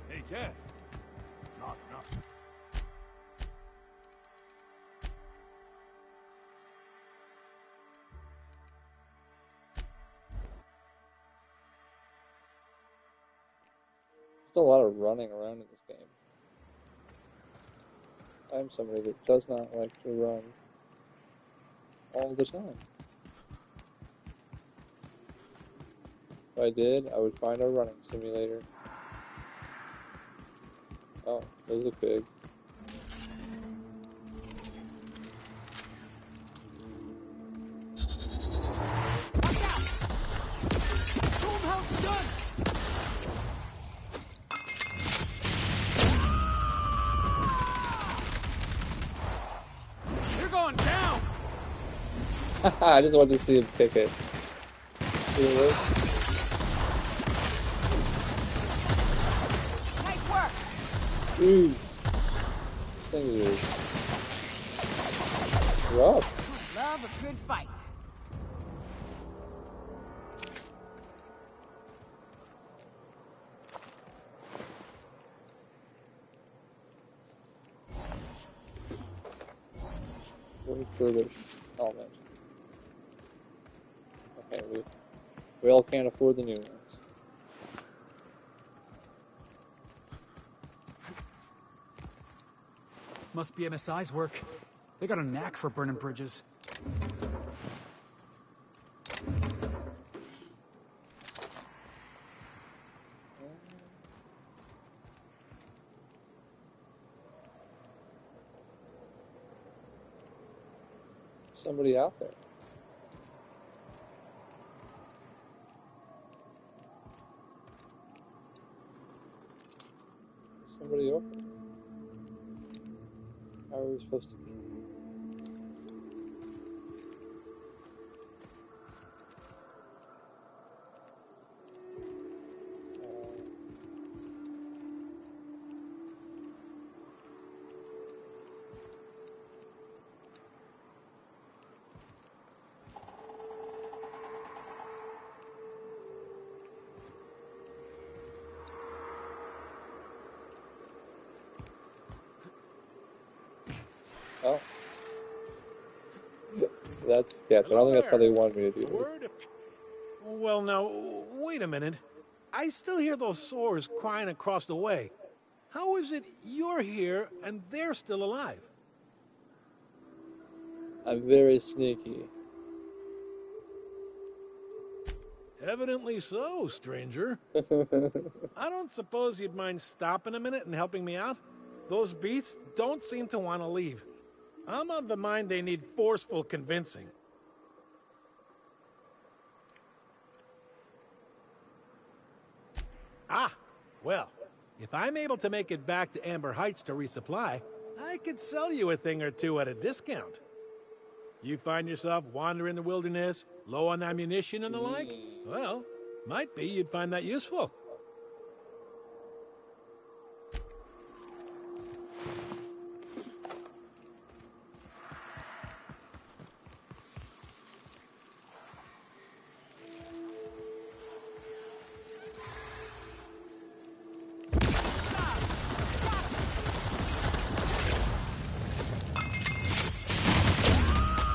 Hey, Cass. Knock, knock. There's a lot of running around in this game. I'm somebody that does not like to run all the time. If I did, I would find a running simulator. Oh, those look big. You're going down! I just wanted to see him pick it. See it? Nice work. Ooh. This thing is rough. Love a good fight. Where's British helmet? Okay, we all can't afford the new ones. Must be MSI's work. They got a knack for burning bridges. Somebody out there. Somebody open. How are we supposed to be? Oh. That's sketch. I don't think that's how they wanted me to do this. Well, now, wait a minute. I still hear those sores crying across the way. How is it you're here and they're still alive? I'm very sneaky. Evidently so, stranger. I don't suppose you'd mind stopping a minute and helping me out? Those beasts don't seem to want to leave. I'm of the mind they need forceful convincing. Ah, well, if I'm able to make it back to Amber Heights to resupply, I could sell you a thing or two at a discount. You find yourself wandering the wilderness, low on ammunition and the like? Well, might be you'd find that useful.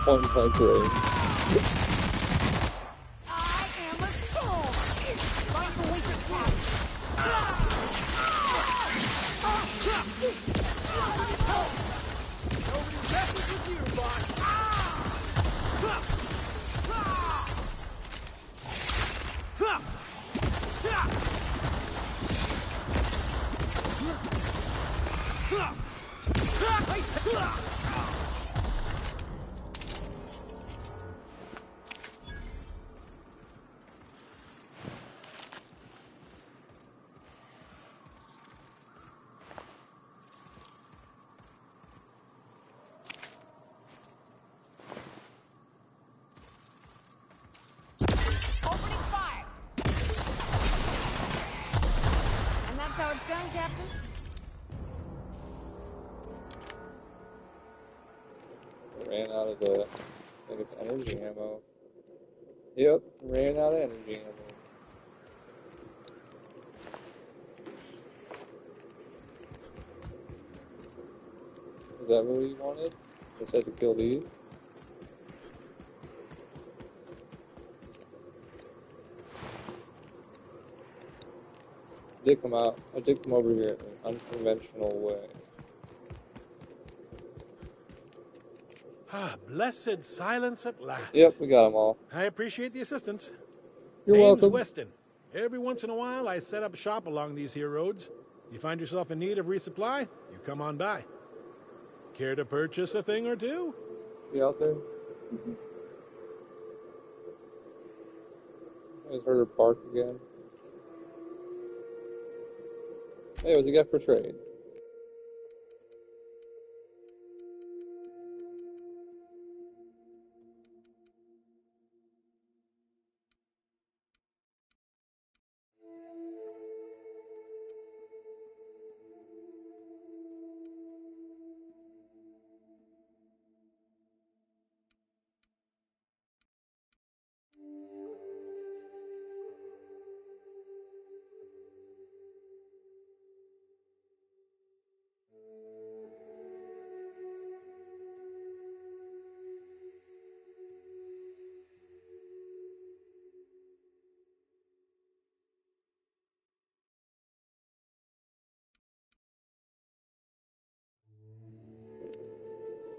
Point blank range. I am a storm. Like the winter cat. Nobody messes with you, boss. Opening fire. And that's how it's done, Captain? Ran out of the, I think it's energy ammo. Yep, ran out of energy ammo. Is that what you wanted? They said to kill these? Did come out. I did come over here in an unconventional way. Ah, blessed silence at last. Yep, we got them all. I appreciate the assistance. You're Name's welcome. Weston. Every once in a while, I set up shop along these here roads. You find yourself in need of resupply, you come on by. Care to purchase a thing or two? Be out there. I just heard her bark again. Hey, what's he got for trade?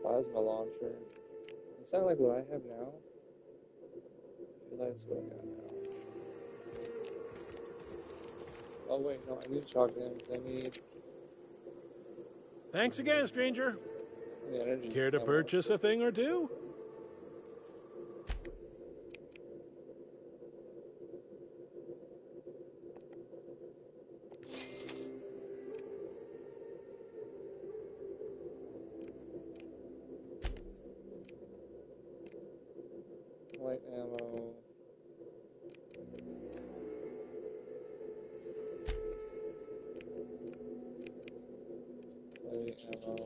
Plasma launcher. Is that like what I have now? That's what I got now. Oh wait, no, I need to talk to him. I need... Thanks again, stranger. The energy. Care to purchase a thing or two? Light ammo. Light ammo.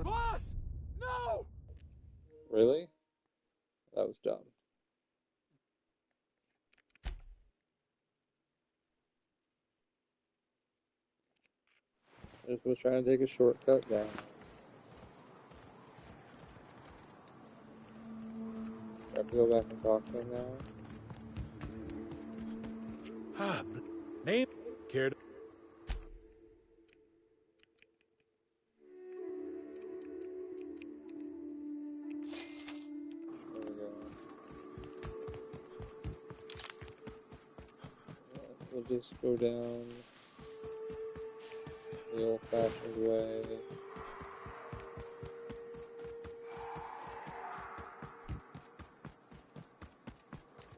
Boss! No! Really? That was dumb. I just was trying to take a shortcut down. I have to go back and talk to him now. Name? Care to... There we go. We'll just go down the old-fashioned way.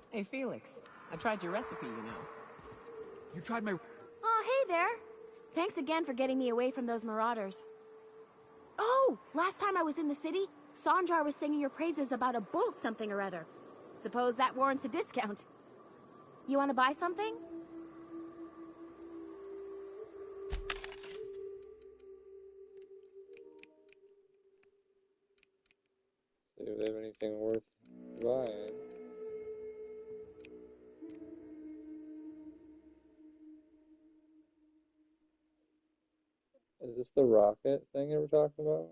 Hey, Felix. I tried your recipe, you know. You tried my... Oh, hey there. Thanks again for getting me away from those marauders. Oh, last time I was in the city, Sanjar was singing your praises about a bolt something or other. Suppose that warrants a discount. You want to buy something? See if they have anything worth buying. Is this the rocket thing you were talking about?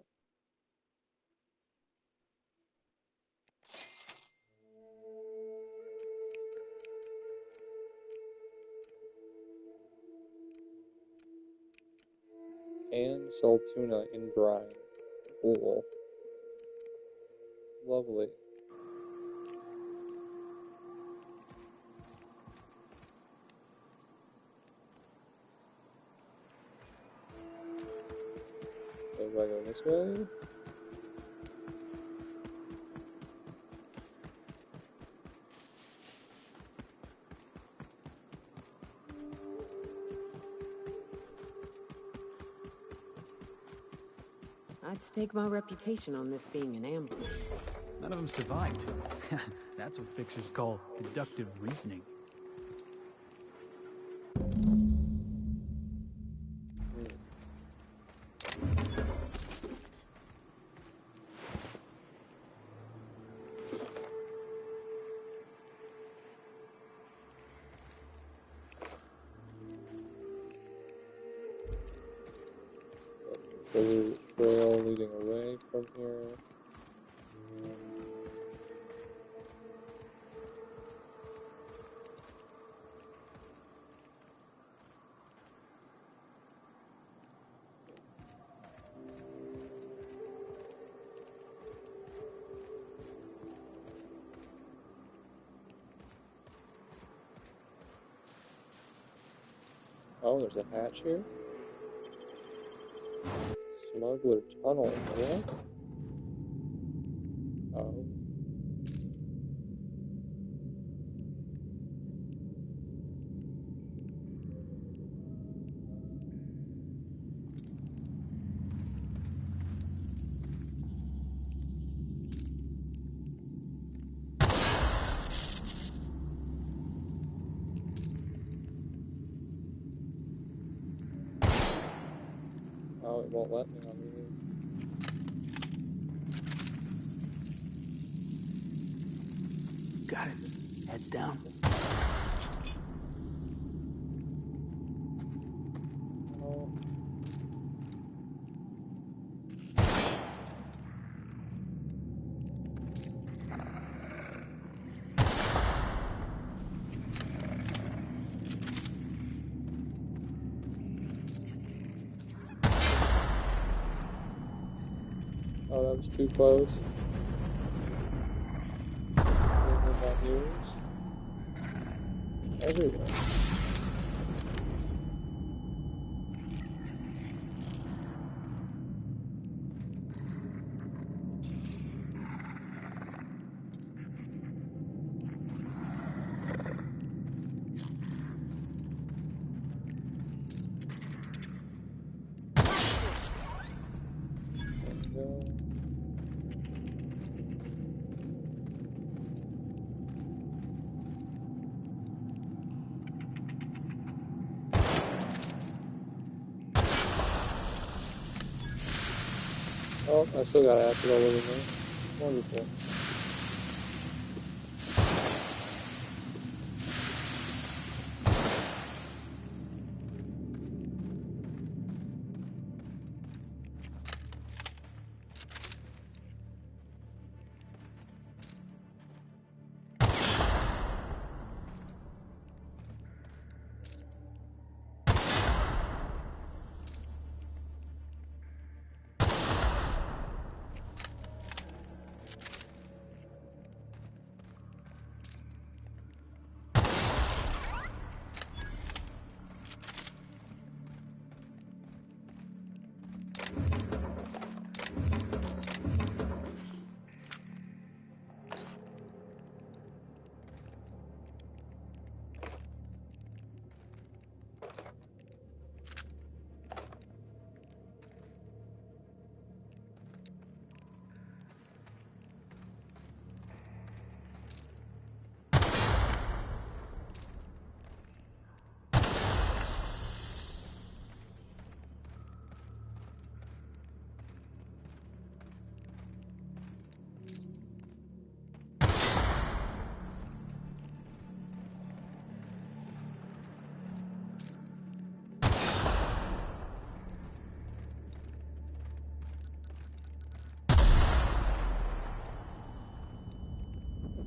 Canned salt tuna in brine. Cool. Lovely. So do I go this way? I'd stake my reputation on this being an ambush. None of them survived. That's what fixers call deductive reasoning. So there's a trail leading away from here. Oh, there's a hatch here. Smuggler tunnel. What? Oh. Oh, it won't let me on these. Got it. Heads down. Oh. Oh, that was too close. Not yours. Everywhere. Oh, I still got acid all over me. Wonderful.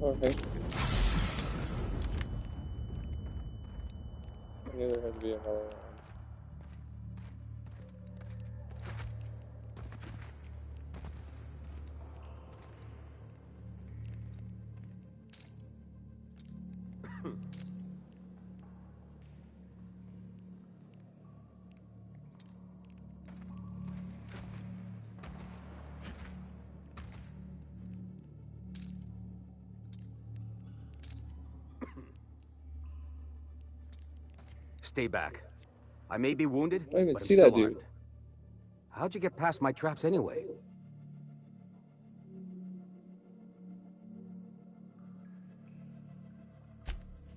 Okay. I knew there had to be another one. Stay back. I may be wounded, I didn't even but I'm see still that dude. armed. How'd you get past my traps anyway?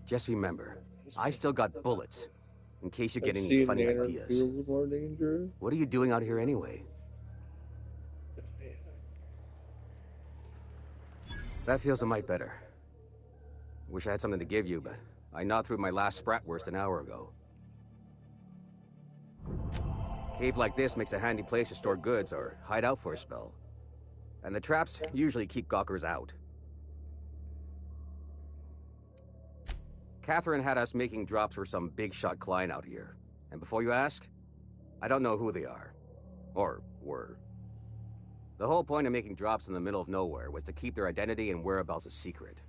Just remember, I still got bullets, in case you get I've any seen funny Nanner ideas. feels more dangerous. What are you doing out here anyway? That feels a mite better. Wish I had something to give you, but I gnawed through my last Spratwurst an hour ago. Cave like this makes a handy place to store goods or hide out for a spell. And the traps usually keep gawkers out. Catherine had us making drops for some big-shot client out here. And before you ask, I don't know who they are. Or were. The whole point of making drops in the middle of nowhere was to keep their identity and whereabouts a secret.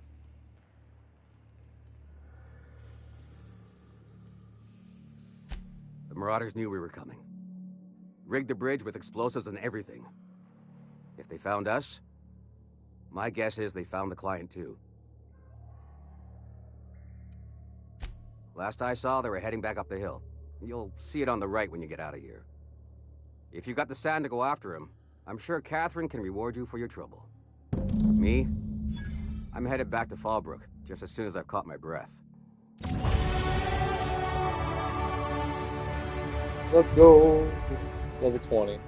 The Marauders knew we were coming. Rigged the bridge with explosives and everything. If they found us, my guess is they found the client too. Last I saw, they were heading back up the hill. You'll see it on the right when you get out of here. If you got the sand to go after him, I'm sure Catherine can reward you for your trouble. Me? I'm headed back to Fallbrook, just as soon as I've caught my breath. Let's go. This is level 20.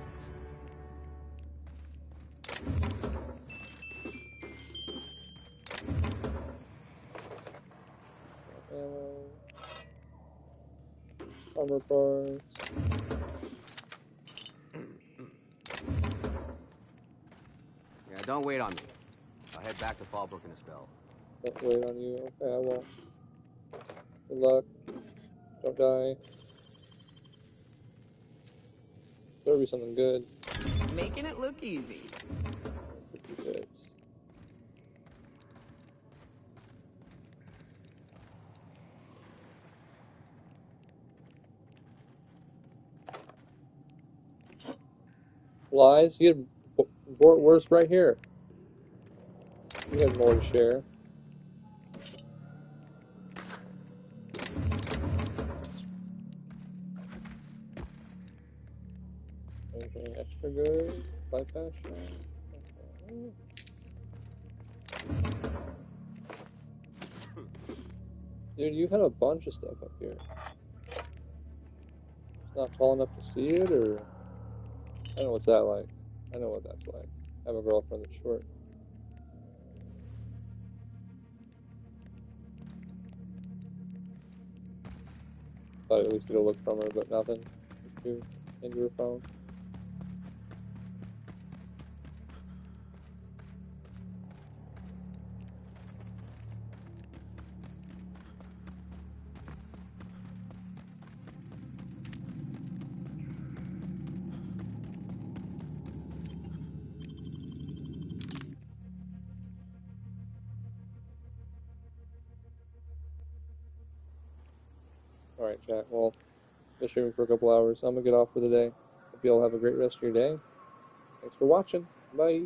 Armor parts. Yeah, don't wait on me. I'll head back to Fallbrook in a spell. Don't wait on you. Okay, I won't. Good luck. Don't die. Better be something good. Making it look easy. Good. Lies? You had worse right here. You had more to share. Anything extra good? Bypass? Dude, you had a bunch of stuff up here. It's not tall enough to see it, or... I don't know what's that like. I know what that's like. I have a girlfriend that's short. Thought I'd at least get a look from her, but nothing. Into her phone. Alright, chat. Well, been streaming for a couple hours. I'm gonna get off for the day. Hope you all have a great rest of your day. Thanks for watching. Bye.